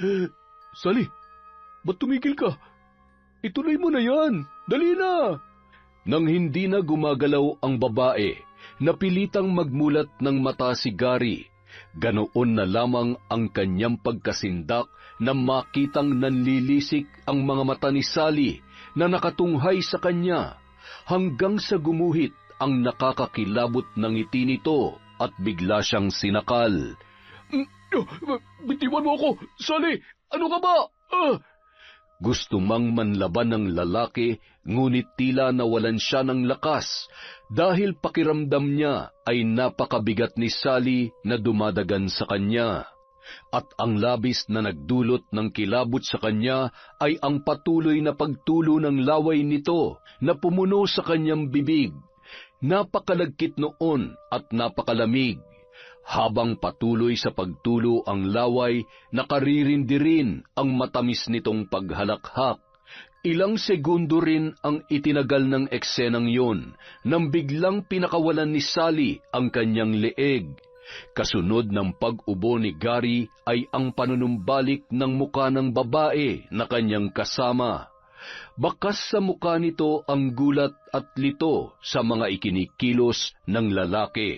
[SPEAKER 1] Sally, ba't tumigil ka? Ituloy mo na yan. Dali na. Nang hindi na gumagalaw ang babae, napilitang magmulat ng mata si Gary. Ganoon na lamang ang kanyang pagkasindak na makitang nanlilisik ang mga mata ni Sally na nakatunghay sa kanya, hanggang sa gumuhit ang nakakakilabot ng ngiti nito at bigla siyang sinakal. Bitiwan mo ako, Sally! Ano ka ba? Gusto mang manlaban ng lalaki, ngunit tila nawalan siya ng lakas dahil pakiramdam niya ay napakabigat ni Sally na dumadagan sa kanya. At ang labis na nagdulot ng kilabot sa kanya ay ang patuloy na pagtulo ng laway nito na pumuno sa kanyang bibig. Napakalagkit noon at napakalamig. Habang patuloy sa pagtulo ang laway, nakaririndi rin ang matamis nitong paghalakhak. Ilang segundo rin ang itinagal ng eksenang yon nang biglang pinakawalan ni Sally ang kanyang leeg. Kasunod ng pag-ubo ni Gary ay ang panunumbalik ng muka ng babae na kanyang kasama. Bakas sa muka nito ang gulat at lito sa mga ikinikilos ng lalaki.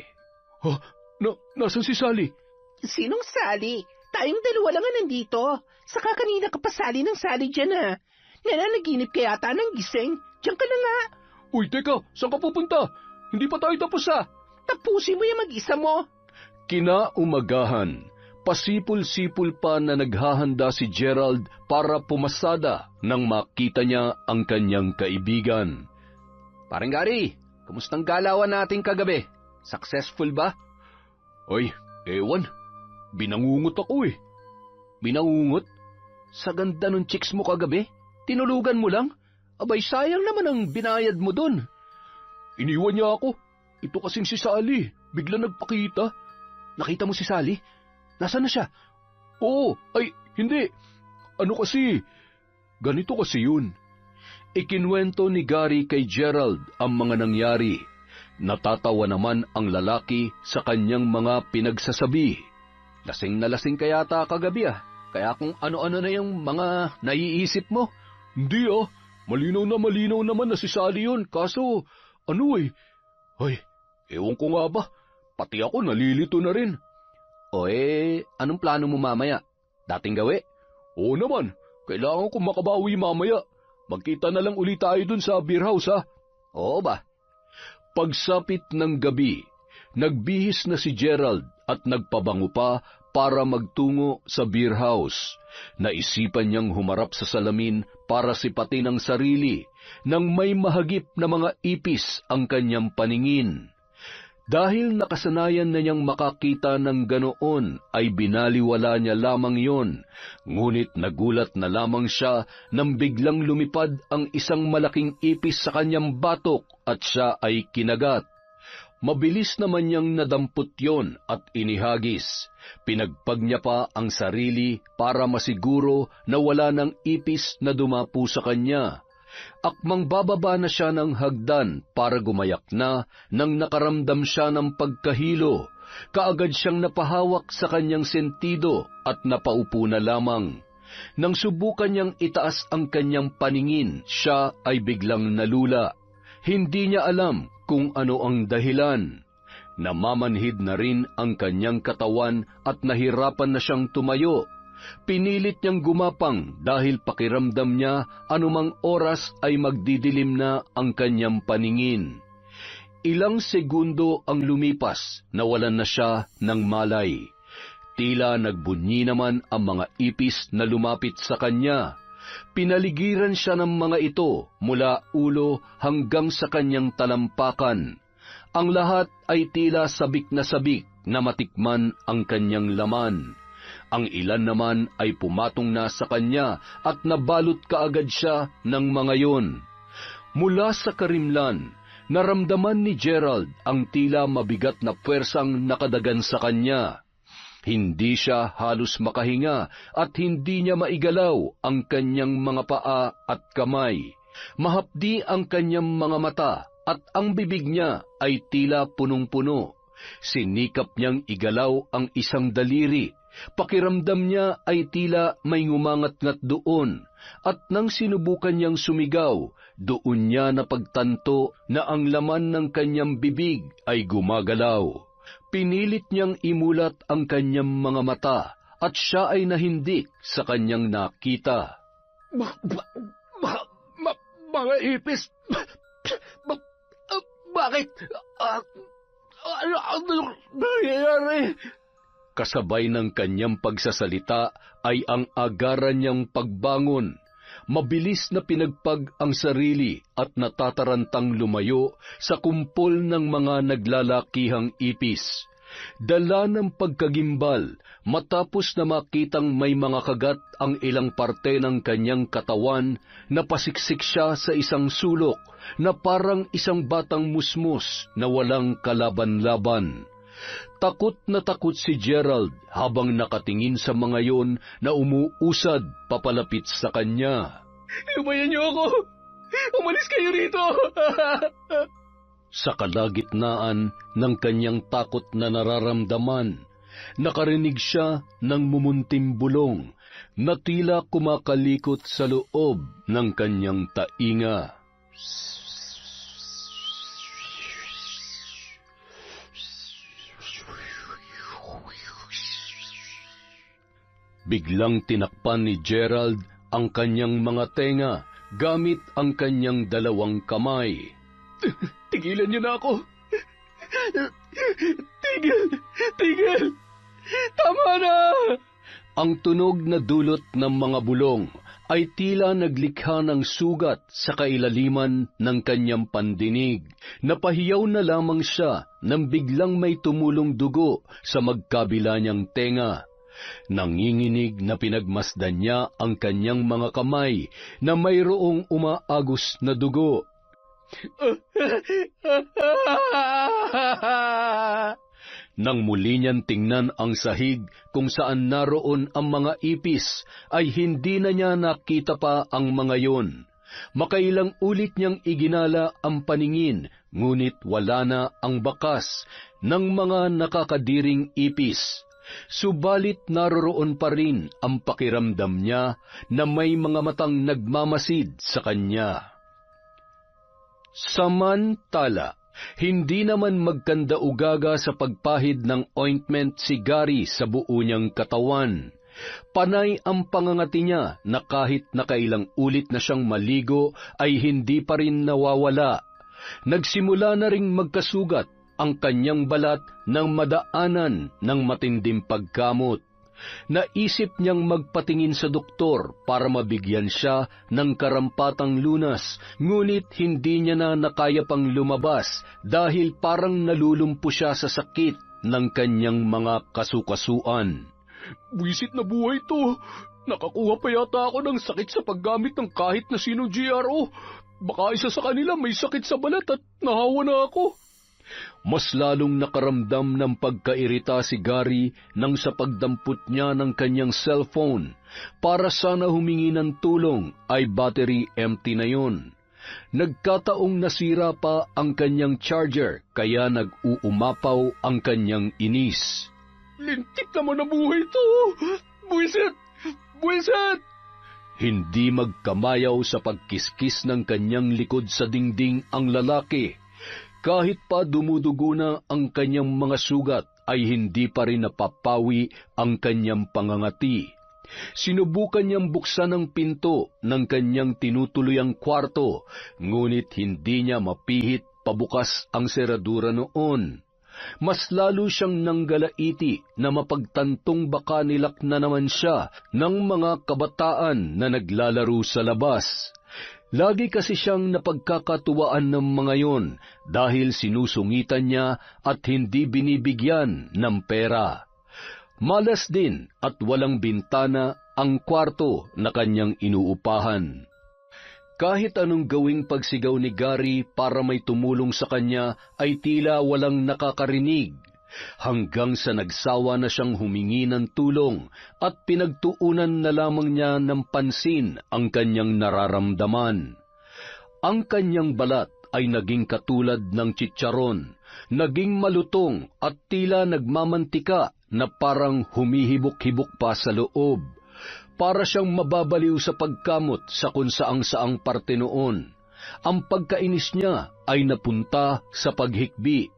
[SPEAKER 1] Nasaan si Sally?
[SPEAKER 3] Sinong Sally? Tayong dalawa lang nandito. Saka kanina ka pa Sally ng Sally dyan, ha? Nananaginip ka yata ng gising. Diyan ka na nga.
[SPEAKER 2] Uy, teka, saan ka pupunta? Hindi pa tayo tapos
[SPEAKER 3] Tapusin mo yung mag-isa mo.
[SPEAKER 1] Kinaumagahan, pasipul-sipul pa na naghahanda si Gerald para pumasada nang makita niya ang kanyang kaibigan.
[SPEAKER 4] Parang Gary, kumustang galawan natin kagabi? Successful ba?
[SPEAKER 1] Oy, ewan. Binangungot ako eh.
[SPEAKER 4] Binangungot? Sa ganda ng chicks mo kagabi? Tinulugan mo lang? Abay, sayang naman ang binayad mo dun.
[SPEAKER 2] Iniwan niya ako. Ito kasing si Sally. Bigla nagpakita.
[SPEAKER 4] Nakita mo si Sally? Nasaan na siya?
[SPEAKER 2] Oo, ay, hindi. Ano kasi? Ganito kasi yun.
[SPEAKER 1] Ikinwento ni Gary kay Gerald ang mga nangyari. Natatawa naman ang lalaki sa kanyang mga pinagsasabi.
[SPEAKER 4] Lasing na lasing ka yata kagabi ah. Kaya kung ano-ano na yung mga naiisip mo.
[SPEAKER 2] Hindi ah. Malinaw naman na si Sally yun. Kaso, ay, ewan ko nga ba. Pati ako nalilito na rin.
[SPEAKER 4] O anong plano mo mamaya? Dating gawi?
[SPEAKER 2] Oo naman. Kailangan ko makabawi mamaya. Magkita na lang ulit tayo dun sa beer house ha.
[SPEAKER 4] Oo ba?
[SPEAKER 1] Pagsapit ng gabi, nagbihis na si Gerald at nagpabango pa para magtungo sa beer house. Naisipan niyang humarap sa salamin para sipatin ang sarili nang may mahagip na mga ipis ang kanyang paningin. Dahil nakasanayan na niyang makakita ng ganoon, ay binaliwala niya lamang yon. Ngunit nagulat na lamang siya nang biglang lumipad ang isang malaking ipis sa kanyang batok at siya ay kinagat. Mabilis naman niyang nadampot yon at inihagis. Pinagpag niya pa ang sarili para masiguro na wala ng ipis na dumapo sa kanya. Akmang bababa na siya ng hagdan para gumayak na nang nakaramdam siya ng pagkahilo. Kaagad siyang napahawak sa kanyang sentido at napaupo na lamang. Nang subukan niyang itaas ang kanyang paningin, siya ay biglang nalula. Hindi niya alam kung ano ang dahilan. Namamanhid na rin ang kanyang katawan at nahirapan na siyang tumayo. Pinilit niyang gumapang dahil pakiramdam niya anumang oras ay magdidilim na ang kanyang paningin. Ilang segundo ang lumipas, nawalan na siya ng malay. Tila nagbunyi naman ang mga ipis na lumapit sa kanya. Pinaligiran siya ng mga ito mula ulo hanggang sa kanyang talampakan. Ang lahat ay tila sabik na matikman ang kanyang laman. Ang ilan naman ay pumatong na sa kanya at nabalot kaagad siya ng mga yon. Mula sa karimlan, naramdaman ni Gerald ang tila mabigat na puwersang nakadagan sa kanya. Hindi siya halos makahinga at hindi niya maigalaw ang kanyang mga paa at kamay. Mahapdi ang kanyang mga mata at ang bibig niya ay tila punong-puno. Sinikap niyang igalaw ang isang daliri. Pakiramdam niya ay tila may ngumangat-ngat doon, at nang sinubukan niyang sumigaw, doon niya napagtanto na ang laman ng kanyang bibig ay gumagalaw. Pinilit niyang imulat ang kanyang mga mata, at siya ay nahindik sa kanyang nakita.
[SPEAKER 2] Mga ipis! Bakit? Ano nangyayari?
[SPEAKER 1] Kasabay ng kanyang pagsasalita ay ang agaran niyang pagbangon. Mabilis na pinagpag ang sarili at natatarantang lumayo sa kumpol ng mga naglalakihang ipis. Dala ng pagkagimbal, matapos na makitang may mga kagat ang ilang parte ng kanyang katawan, napasiksik siya sa isang sulok na parang isang batang musmus na walang kalaban-laban. Takot na takot si Gerald habang nakatingin sa mga yon na umuusad papalapit sa kanya.
[SPEAKER 2] Lumayan niyo ako! Umalis kayo rito!
[SPEAKER 1] Sa kalagitnaan ng kanyang takot na nararamdaman, nakarinig siya ng mumunting bulong na tila kumakalikot sa loob ng kanyang tainga. Biglang tinakpan ni Gerald ang kanyang mga tenga gamit ang kanyang dalawang kamay.
[SPEAKER 2] Tigilan niyo na ako. Tigil! Tama na!
[SPEAKER 1] Ang tunog na dulot ng mga bulong ay tila naglikha ng sugat sa kailaliman ng kanyang pandinig. Napahiyaw na lamang siya nang biglang may tumulong dugo sa magkabila niyang tenga. Nanginginig na pinagmasdan niya ang kanyang mga kamay na mayroong umaagos na dugo. Nang muli niyang tingnan ang sahig kung saan naroon ang mga ipis, ay hindi na niya nakita pa ang mga yon. Makailang ulit niyang iginala ang paningin, ngunit wala na ang bakas ng mga nakakadiring ipis. Subalit naroroon pa rin ang pakiramdam niya na may mga matang nagmamasid sa kanya. Samantala, hindi naman magkanda-ugaga sa pagpahid ng ointment si Gary sa buo niyang katawan. Panay ang pangangati niya na kahit nakailang ulit na siyang maligo ay hindi pa rin nawawala. Nagsimula na ring magkasugat ang kanyang balat nang madaanan ng matinding pagkamot. Naisip niyang magpatingin sa doktor para mabigyan siya ng karampatang lunas, ngunit hindi niya na nakaya pang lumabas dahil parang nalulumpo siya sa sakit ng kanyang mga kasukasuan.
[SPEAKER 2] Buwisit na buhay to. Nakakuha pa yata ako ng sakit sa paggamit ng kahit na sinong GRO. Baka isa sa kanila may sakit sa balat at nahawa na ako.
[SPEAKER 1] Mas lalong nakaramdam ng pagkairita si Gary nang sa pagdampot niya ng kanyang cellphone. Para sana humingi ng tulong ay battery empty na yon. Nagkataong nasira pa ang kanyang charger kaya nag-uumapaw ang kanyang inis.
[SPEAKER 2] Lintik naman ang buhay to! Buwisit! Buwisit!
[SPEAKER 1] Hindi magkamayaw sa pagkiskis ng kanyang likod sa dingding ang lalaki. Kahit pa dumudugo na ang kanyang mga sugat, ay hindi pa rin napapawi ang kanyang pangangati. Sinubukan niyang buksan ang pinto ng kanyang tinutuluyang kwarto, ngunit hindi niya mapihit pabukas ang seradura noon. Mas lalo siyang nanggalaiti na mapagtantong baka nilak na naman siya ng mga kabataan na naglalaro sa labas. Lagi kasi siyang napagkakatuwaan ng mga yon dahil sinusungitan niya at hindi binibigyan ng pera. Malas din at walang bintana ang kwarto na kanyang inuupahan. Kahit anong gawing pagsigaw ni Gary para may tumulong sa kanya ay tila walang nakakarinig. Hanggang sa nagsawa na siyang humingi ng tulong at pinagtuunan na lamang niya ng pansin ang kanyang nararamdaman. Ang kanyang balat ay naging katulad ng chicharon, naging malutong at tila nagmamantika na parang humihibok-hibok pa sa loob. Para siyang mababaliw sa pagkamot sa kung saang-saang parte noon. Ang pagkainis niya ay napunta sa paghikbi.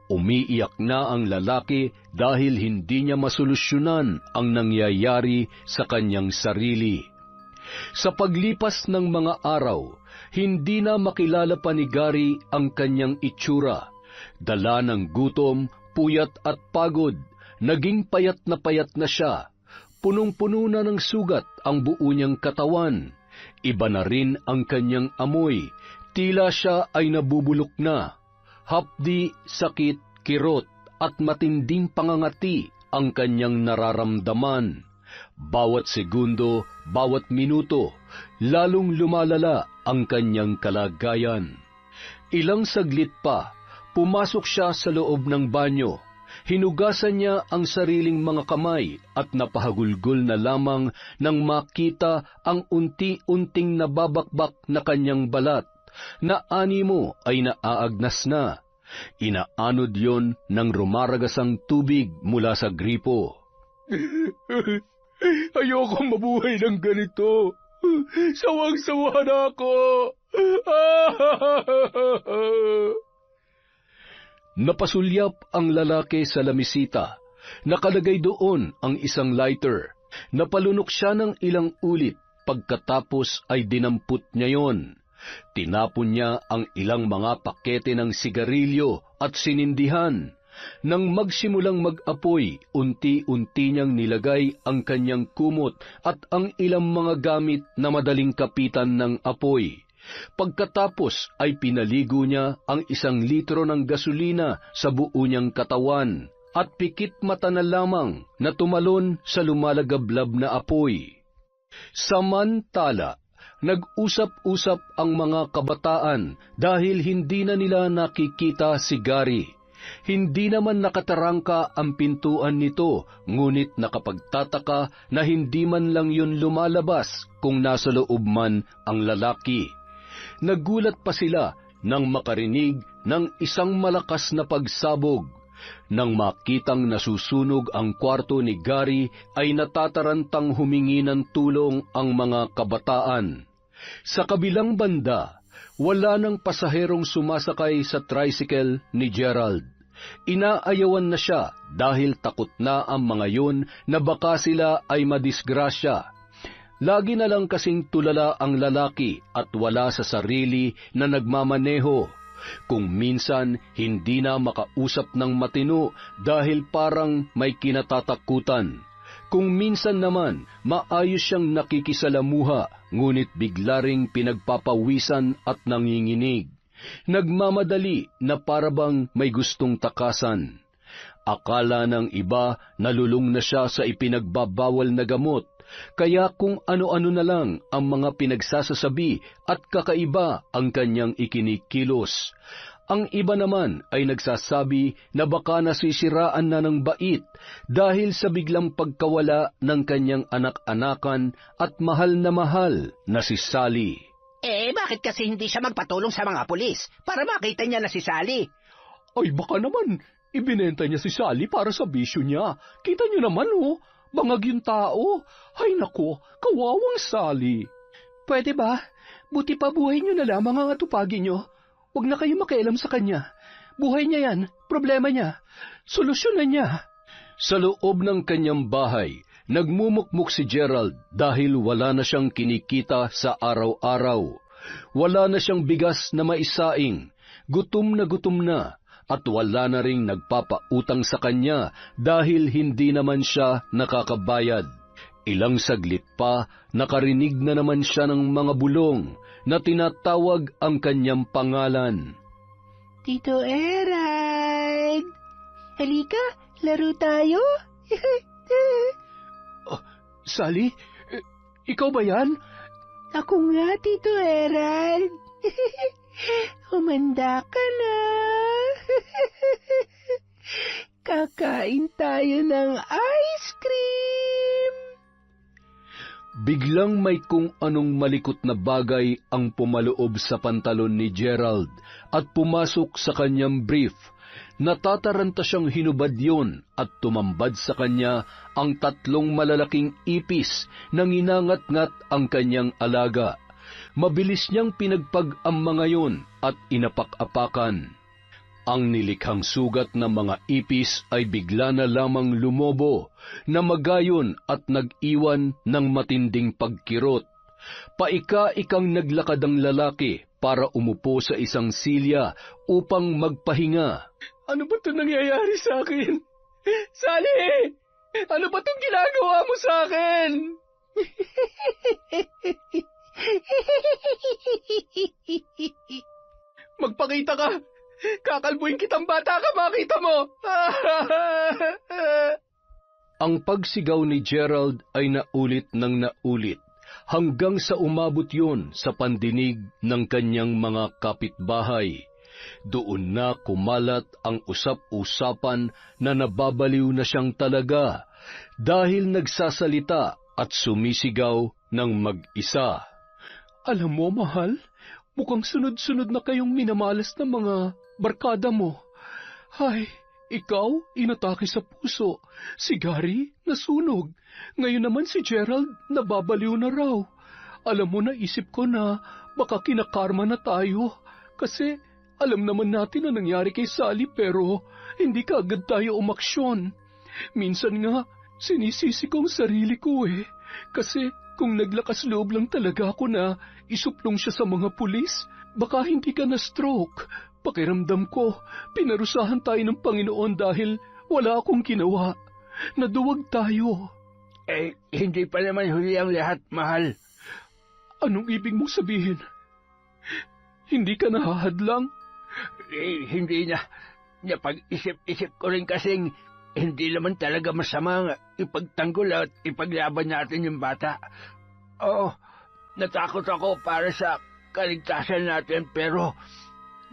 [SPEAKER 1] Umiiyak na ang lalaki dahil hindi niya masolusyonan ang nangyayari sa kanyang sarili. Sa paglipas ng mga araw, hindi na makilala pa ni Gary ang kanyang itsura. Dala ng gutom, puyat at pagod, naging payat na siya. Punong-puno na ng sugat ang buo niyang katawan. Iba na rin ang kanyang amoy, tila siya ay nabubulok na. Hapdi, sakit, kirot at matinding pangangati ang kanyang nararamdaman. Bawat segundo, bawat minuto, lalong lumalala ang kanyang kalagayan. Ilang saglit pa, pumasok siya sa loob ng banyo. Hinugasan niya ang sariling mga kamay at napahagulgol na lamang nang makita ang unti-unting nababakbak na kanyang balat, na animo ay naaagnas na. Inaanod yon ng rumaragasang tubig mula sa gripo.
[SPEAKER 2] Ayoko mabuhay ng ganito. Sawang-sawa na ako.
[SPEAKER 1] Napasulyap ang lalaki sa lamisita. Nakalagay doon ang isang lighter. Napalunok siya ng ilang ulit Pagkatapos ay dinampot niya yon. Tinapon niya ang ilang mga pakete ng sigarilyo at sinindihan. Nang magsimulang mag-apoy, unti-unti niyang nilagay ang kanyang kumot at ang ilang mga gamit na madaling kapitan ng apoy. Pagkatapos ay pinaligo niya ang 1 litro ng gasolina sa buo niyang katawan at pikit mata na lamang na tumalon sa lumalagablab na apoy. Samantala, nag-usap-usap ang mga kabataan dahil hindi na nila nakikita si Gary. Hindi naman nakatarangka ang pintuan nito, ngunit nakapagtataka na hindi man lang yun lumalabas kung nasa loob man ang lalaki. Nagulat pa sila nang makarinig ng isang malakas na pagsabog. Nang makitang nasusunog ang kwarto ni Gary, ay natatarantang humingi ng tulong ang mga kabataan. Sa kabilang banda, wala ng pasaherong sumasakay sa tricycle ni Gerald. Inaayawan na siya dahil takot na ang mga yun na baka sila ay madisgrasya. Lagi na lang kasing tulala ang lalaki at wala sa sarili na nagmamaneho. Kung minsan hindi na makausap ng matino dahil parang may kinatatakutan. Kung minsan naman maayos siyang nakikisalamuha, ngunit bigla ring pinagpapawisan at nanginginig. Nagmamadali na parabang may gustong takasan. Akala ng iba nalulung na siya sa ipinagbabawal na gamot, kaya kung ano-ano na lang ang mga pinagsasasabi at kakaiba ang kanyang ikinikilos. Ang iba naman ay nagsasabi na baka nasisiraan na ng bait dahil sa biglang pagkawala ng kanyang anak-anakan at mahal na si Sally.
[SPEAKER 3] Bakit kasi hindi siya magpatulong sa mga pulis para makita niya na si Sally?
[SPEAKER 2] Ay, baka naman ibinenta niya si Sally para sa bisyo niya. Kita niyo naman, bangag yung tao. Ay nako, kawawang Sally.
[SPEAKER 3] Pwede ba? Buti pa buhay niyo na lamang ang atupagin niyo. Huwag na kayo makialam sa kanya. Buhay niya yan, problema niya. Solusyonan niya.
[SPEAKER 1] Sa loob ng kanyang bahay, nagmumukmuk si Gerald dahil wala na siyang kinikita sa araw-araw. Wala na siyang bigas na maisaing. Gutom na at wala na ring nagpapautang sa kanya dahil hindi naman siya nakakabayad. Ilang saglit pa, nakarinig na naman siya ng mga bulong na tinatawag ang kanyang pangalan.
[SPEAKER 3] Tito Erald! Halika, laro tayo?
[SPEAKER 2] Sally, ikaw ba yan?
[SPEAKER 3] Ako nga, Tito Erald. Humanda ka na. Kakain tayo ng ice cream.
[SPEAKER 1] Biglang may kung anong malikot na bagay ang pumaloob sa pantalon ni Gerald at pumasok sa kanyang brief. Natataranta siyang hinubad yon at tumambad sa kanya ang 3 malalaking ipis na nginangat-ngat ang kanyang alaga. Mabilis niyang pinagpag ang mga yon at inapak-apakan. Ang nilikhang sugat ng mga ipis ay bigla na lamang lumobo, na magayon at nag-iwan ng matinding pagkirot. Paika-ikang naglakad ang lalaki para umupo sa isang silya upang magpahinga.
[SPEAKER 2] Ano ba ito nangyayari sa akin? Sally! Ano ba itong ginagawa mo sa akin? Magpakita ka! Kakalbuin kitang bata ka, makita mo!
[SPEAKER 1] Ang pagsigaw ni Gerald ay naulit ng naulit, hanggang sa umabot yon sa pandinig ng kanyang mga kapitbahay. Doon na kumalat ang usap-usapan na nababaliw na siyang talaga dahil nagsasalita at sumisigaw ng mag-isa.
[SPEAKER 2] Alam mo, mahal, mukhang sunod-sunod na kayong minamalas ng mga barkada mo. Ay, ikaw, inatake sa puso. Si Gary, nasunog. Ngayon naman si Gerald, nababaliw na raw. Alam mo, naisip ko na baka kinakarma na tayo. Kasi alam naman natin na nangyari kay Sally pero hindi kaagad tayo umaksyon. Minsan nga, sinisisi ko ang sarili ko Kasi Kung naglakas loob lang talaga ako na isuplong siya sa mga pulis, baka hindi ka na-stroke. Pakiramdam ko, pinarusahan tayo ng Panginoon dahil wala akong ginawa. Naduwag tayo.
[SPEAKER 4] Hindi pa naman huli ang lahat, mahal.
[SPEAKER 2] Anong ibig mong sabihin? Hindi ka nahahadlang?
[SPEAKER 4] Hindi na. Napag-isip-isip ko rin kasing hindi naman talaga masama ipagtanggol at ipaglaban natin yung bata. Oo, natakot ako para sa kaligtasan natin pero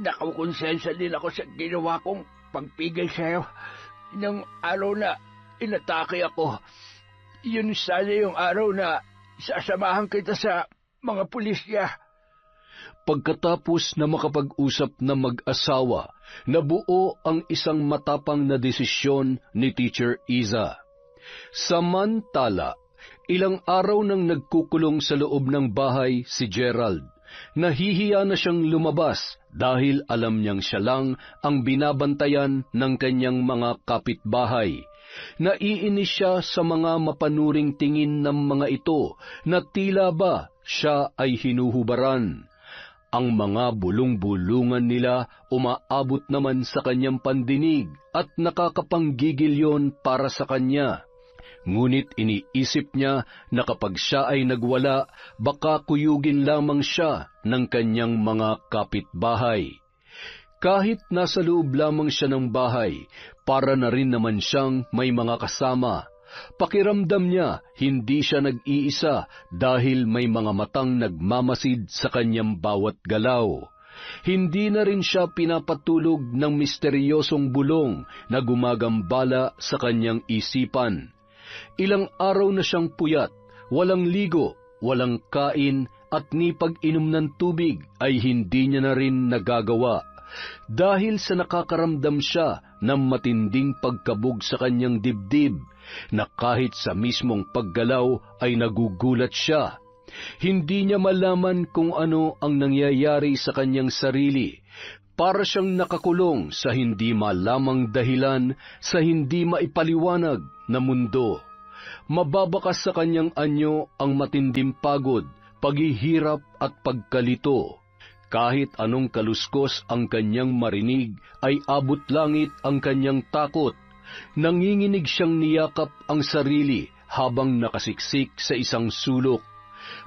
[SPEAKER 4] nakakonsensya din ako sa ginawa kong pagpigil sa'yo. Nang araw na inatake ako, yun sana yung araw na sasamahan kita sa mga pulisya.
[SPEAKER 1] Pagkatapos na makapag-usap na mag-asawa, nabuo ang isang matapang na desisyon ni Teacher Iza. Samantala, ilang araw nang nagkukulong sa loob ng bahay si Gerald. Nahihiya na siyang lumabas dahil alam niyang siya lang ang binabantayan ng kanyang mga kapitbahay. Naiinis siya sa mga mapanuring tingin ng mga ito na tila ba siya ay hinuhubaran. Ang mga bulong-bulungan nila umaabot naman sa kanyang pandinig at nakakapanggigil yon para sa kanya. Ngunit iniisip niya na kapag siya ay nagwala, baka kuyugin lamang siya ng kanyang mga kapitbahay. Kahit nasa loob lamang siya ng bahay, para na rin naman siyang may mga kasama. Pakiramdam niya, hindi siya nag-iisa dahil may mga matang nagmamasid sa kanyang bawat galaw. Hindi na rin siya pinapatulog ng misteryosong bulong na gumagambala sa kanyang isipan. Ilang araw na siyang puyat, walang ligo, walang kain at ni pag-inom ng tubig ay hindi niya na rin nagagawa. Dahil sa nakakaramdam siya ng matinding pagkabog sa kanyang dibdib, na kahit sa mismong paggalaw ay nagugulat siya. Hindi niya malaman kung ano ang nangyayari sa kanyang sarili. Para siyang nakakulong sa hindi malamang dahilan sa hindi maipaliwanag na mundo. Mababakas sa kanyang anyo ang matinding pagod, paghihirap at pagkalito. Kahit anong kaluskos ang kanyang marinig, ay abot langit ang kanyang takot. Nanginginig siyang niyakap ang sarili habang nakasiksik sa isang sulok.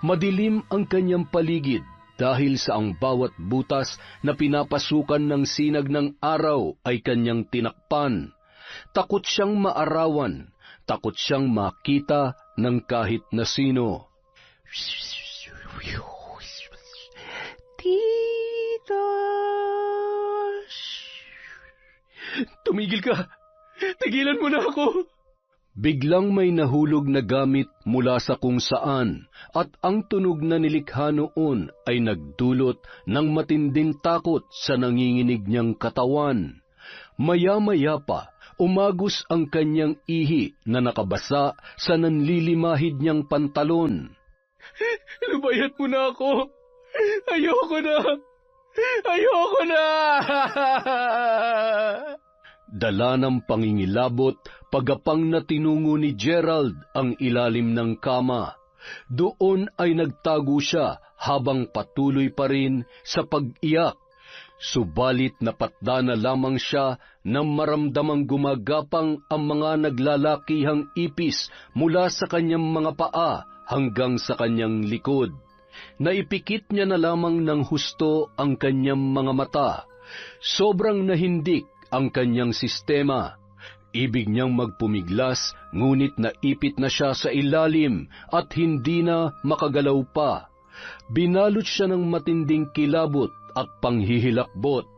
[SPEAKER 1] Madilim ang kanyang paligid dahil sa ang bawat butas na pinapasukan ng sinag ng araw ay kanyang tinakpan. Takot siyang maarawan, takot siyang makita ng kahit na sino.
[SPEAKER 3] Titos!
[SPEAKER 2] Tumigil ka! Tigilan mo na ako!
[SPEAKER 1] Biglang may nahulog na gamit mula sa kung saan at ang tunog na nilikha noon ay nagdulot ng matinding takot sa nanginginig niyang katawan. Maya-maya pa, umagos ang kanyang ihi na nakabasa sa nanlilimahid niyang pantalon.
[SPEAKER 2] Lubayat mo na ako! Ayoko na! Ayoko na!
[SPEAKER 1] Dala ng pangingilabot, pagapang na tinungo ni Gerald ang ilalim ng kama. Doon ay nagtago siya habang patuloy pa rin sa pag-iyak. Subalit napatda na lamang siya nang maramdamang gumagapang ang mga naglalakihang ipis mula sa kanyang mga paa hanggang sa kanyang likod. Naipikit niya na lamang ng husto ang kanyang mga mata. Sobrang nahindik ang kanyang sistema. Ibig niyang magpumiglas, ngunit naipit na siya sa ilalim at hindi na makagalaw pa. Binalot siya ng matinding kilabot at panghihilakbot.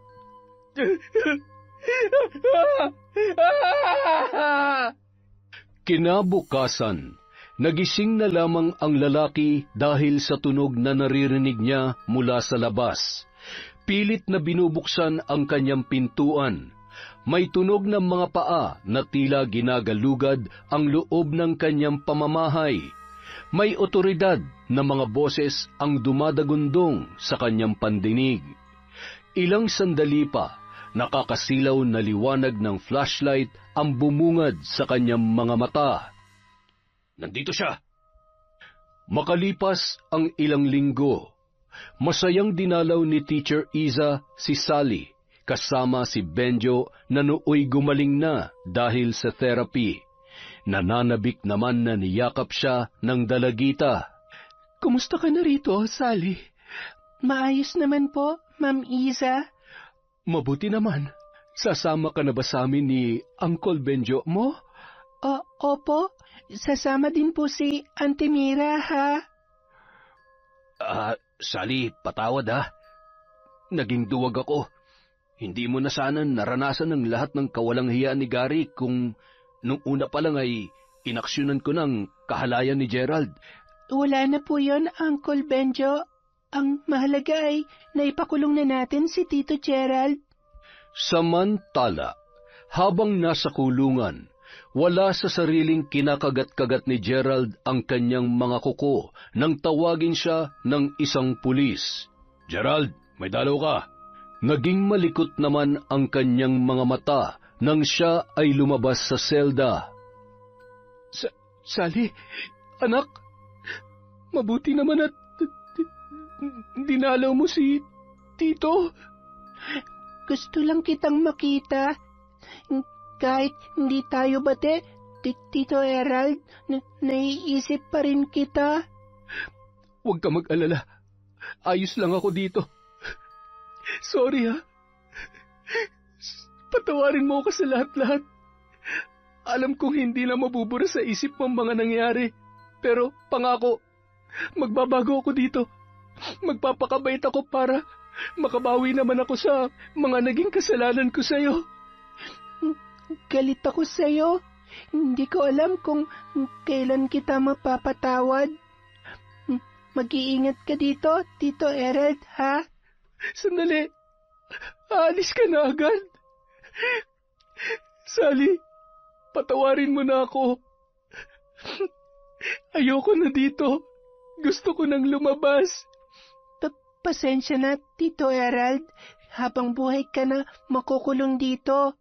[SPEAKER 1] Kinabukasan, nagising na lamang ang lalaki dahil sa tunog na naririnig niya mula sa labas. Pilit na binubuksan ang kanyang pintuan. May tunog ng mga paa na tila ginagalugad ang loob ng kanyang pamamahay. May otoridad na mga boses ang dumadagundong sa kanyang pandinig. Ilang sandali pa, nakakasilaw na liwanag ng flashlight ang bumungad sa kanyang mga mata. Nandito siya! Makalipas ang ilang linggo, masayang dinalaw ni Teacher Iza si Sally kasama si Benjo na nooy gumaling na dahil sa therapy. Nananabik naman na niyakap siya ng dalagita.
[SPEAKER 2] Kumusta ka na rito, Sally?
[SPEAKER 3] Maayos naman po, Ma'am Iza.
[SPEAKER 2] Mabuti naman. Sasama ka na ba sa amin ni Uncle Benjo mo?
[SPEAKER 3] Opo, sasama din po si Auntie Mira, ha?
[SPEAKER 1] Sally, patawad ha. Naging duwag ako. Hindi mo na sana naranasan ang lahat ng kawalang hiya ni Gary kung nung una pa lang ay inaksyonan ko ng kahalayan ni Gerald.
[SPEAKER 3] Wala na po yon, Uncle Benjo. Ang mahalaga ay naipakulong na natin si Tito Gerald.
[SPEAKER 1] Samantala, habang nasa kulungan, wala sa sariling kinakagat-kagat ni Gerald ang kanyang mga kuko nang tawagin siya ng isang pulis. Gerald, may dalaw ka. Naging malikot naman ang kanyang mga mata nang siya ay lumabas sa selda.
[SPEAKER 2] Sally, anak, mabuti naman at dinalaw mo si Tito.
[SPEAKER 3] Gusto lang kitang makita. Kahit hindi tayo bate, Tito Gerald, naiisip pa rin kita.
[SPEAKER 2] Huwag ka mag-alala. Ayos lang ako dito. Sorry ha. Patawarin mo ako sa lahat-lahat. Alam kong hindi na mabubura sa isip mo ang mga nangyari. Pero pangako, magbabago ako dito. Magpapakabait ako para makabawi naman ako sa mga naging kasalanan ko sa'yo.
[SPEAKER 3] Galit ako sa'yo. Hindi ko alam kung kailan kita mapapatawad. Mag-iingat ka dito, Tito Gerald, ha?
[SPEAKER 2] Sandali. Aalis ka na agad. Sally, patawarin mo na ako. Ayoko na dito. Gusto ko nang lumabas.
[SPEAKER 3] Pasensya na, Tito Gerald. Habang buhay ka na makukulong dito.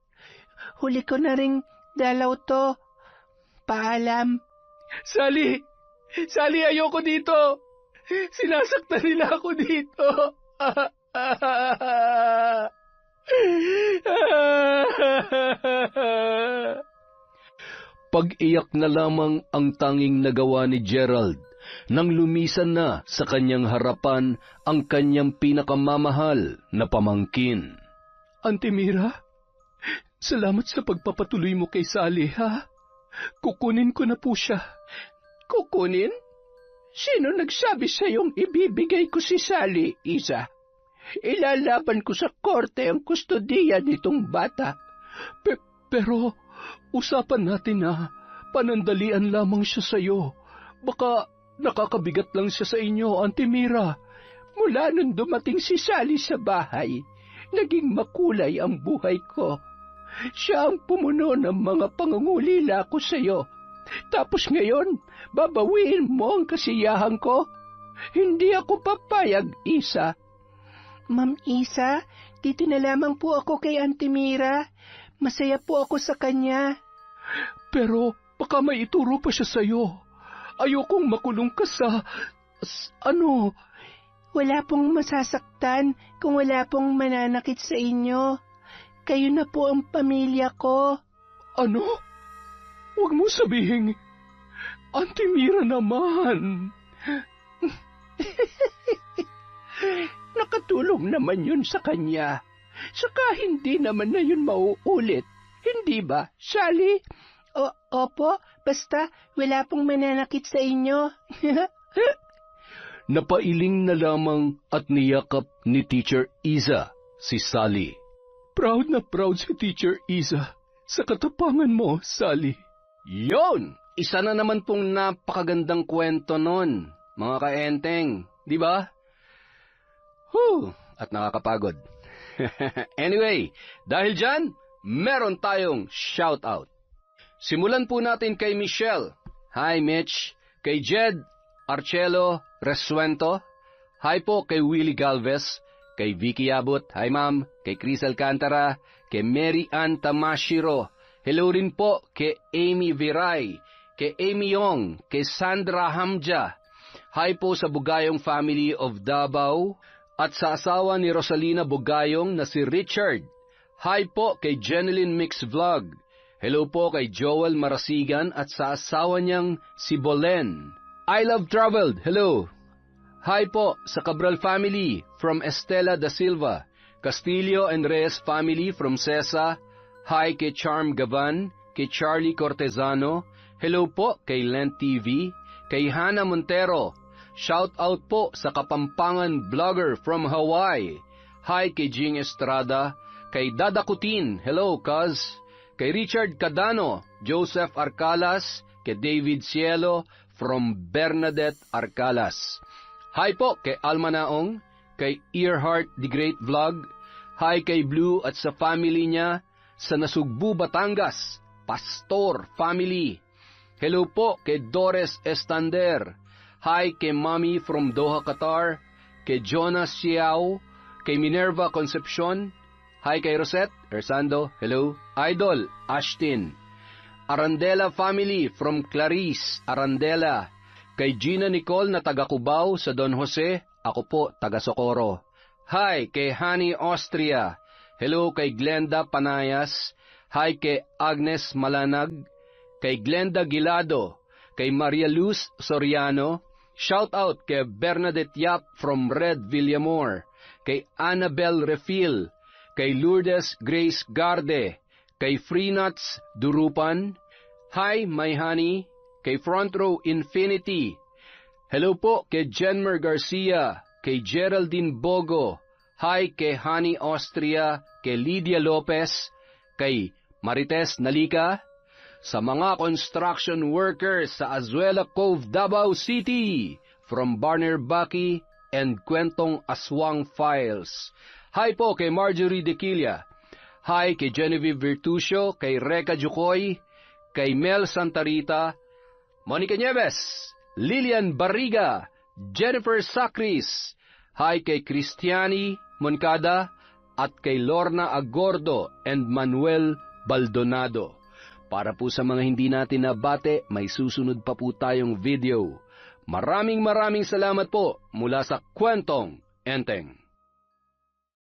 [SPEAKER 3] Huli ko na ring dalaw to. Paalam.
[SPEAKER 2] Sally! Sally, ayoko dito! Sinasaktan nila ako dito!
[SPEAKER 1] Pag-iyak na lamang ang tanging nagawa ni Gerald nang lumisan na sa kanyang harapan ang kanyang pinakamamahal na pamangkin.
[SPEAKER 2] Auntie Mira, salamat sa pagpapatuloy mo kay Sally, ha? Kukunin ko na po siya.
[SPEAKER 3] Kukunin? Sino nagsabi sa'yong ibibigay ko si Sally, Iza? Ilalaban ko sa korte ang kustodiya nitong bata.
[SPEAKER 2] Pero, usapan natin na panandalian lamang siya sa'yo. Baka nakakabigat lang siya sa inyo, Auntie Mira.
[SPEAKER 3] Mula nung dumating si Sally sa bahay, naging makulay ang buhay ko. Siya ang pumuno ng mga pangungulila ko sa'yo. Tapos ngayon, babawiin mo ang kasiyahan ko? Hindi ako papayag, Isa. Ma'am Isa, dito na lamang po ako kay Auntie Mira. Masaya po ako sa kanya.
[SPEAKER 2] Pero baka may ituro pa siya sa'yo. Ayokong makulong ka sa... ano?
[SPEAKER 3] Wala pong masasaktan kung wala pong mananakit sa inyo. Kayo na po ang pamilya ko.
[SPEAKER 2] Ano? Huwag mo sabihin, Auntie Mira naman.
[SPEAKER 3] Nakatulong naman yun sa kanya. Saka hindi naman na yun mauulit. Hindi ba, Sally? Opo, basta wala pong mananakit sa inyo.
[SPEAKER 1] Napailing na lamang at niyakap ni Teacher Iza si Sally.
[SPEAKER 2] Proud na proud si Teacher Iza sa katapangan mo, Sally.
[SPEAKER 4] Yon! Isa na naman pong napakagandang kwento nun, mga kaenteng, di ba? At nakakapagod. Anyway, dahil dyan, meron tayong shoutout. Simulan po natin kay Michelle. Hi, Mitch. Kay Jed Arcelo Resuento. Hi po kay Willie Galvez. Kay Vicky Abot. Hi, ma'am. Kay Chris Alcantara. Kay Mary Ann Tamashiro. Hello rin po kay Amy Viray. Kay Amy Yong. Kay Sandra Hamja.
[SPEAKER 1] Hi po sa Bugayong family of Davao at sa asawa ni Rosalina Bugayong na si Richard. Hi po kay Jeneline Mix Vlog. Hello po kay Joel Marasigan at sa asawa niyang si Bolen. I Love Traveled, hello. Hi po sa Cabral family from Estela da Silva. Castillo and Reyes family from Cesa. Hi kay Charm Gavan, kay Charlie Cortezano. Hello po kay Lent TV, kay Hannah Montero. Shout out po sa Kapampangan vlogger from Hawaii. Hi kay Jing Estrada, kay Dada Kutin, hello cuz. Kay Richard Cadano, Joseph Arcalas, kay David Cielo from Bernadette Arcalas. Hi po kay Alma Naong, kay Earhart the Great Vlog. Hi kay Blue at sa family niya sa Nasugbu, Batangas, Pastor family. Hello po kay Doris Estander. Hi kay Mami from Doha, Qatar, kay Jonas Xiao, kay Minerva Concepcion. Hi kay Rosette Ersando, hello. Idol Ashtin. Arandela family from Clarice Arandela. Kay Gina Nicole na taga Cubao sa Don Jose, ako po taga Socorro. Hi kay Honey Austria. Hello kay Glenda Panayas. Hi kay Agnes Malanag. Kay Glenda Gilado. Kay Maria Luz Soriano. Shout out kay Bernadette Yap from Red Villamor. Kay Annabel Refil. Kay Lourdes Grace Garde. Kay Freenuts Durupan. Hi my honey. Kay Front Row Infinity. Hello po kay Jenmer Garcia. Kay Geraldine Bogo. Hi kay Honey Austria. Kay Lydia Lopez. Kay Marites Nalika. Sa mga construction workers sa Azuela Cove, Davao City, from Barner Baki and Kwentong Aswang Files. Hi po kay Marjorie Dequilla. Hi kay Genevieve Virtusio, kay Reka Jukoy, kay Mel Santarita, Monica Nieves, Lilian Barriga, Jennifer Sacris. Hi kay Cristiani Moncada at kay Lorna Agordo and Manuel Baldonado. Para po sa mga hindi natin nabate, may susunod pa po tayong video. Maraming salamat po mula sa Kwentong Enteng.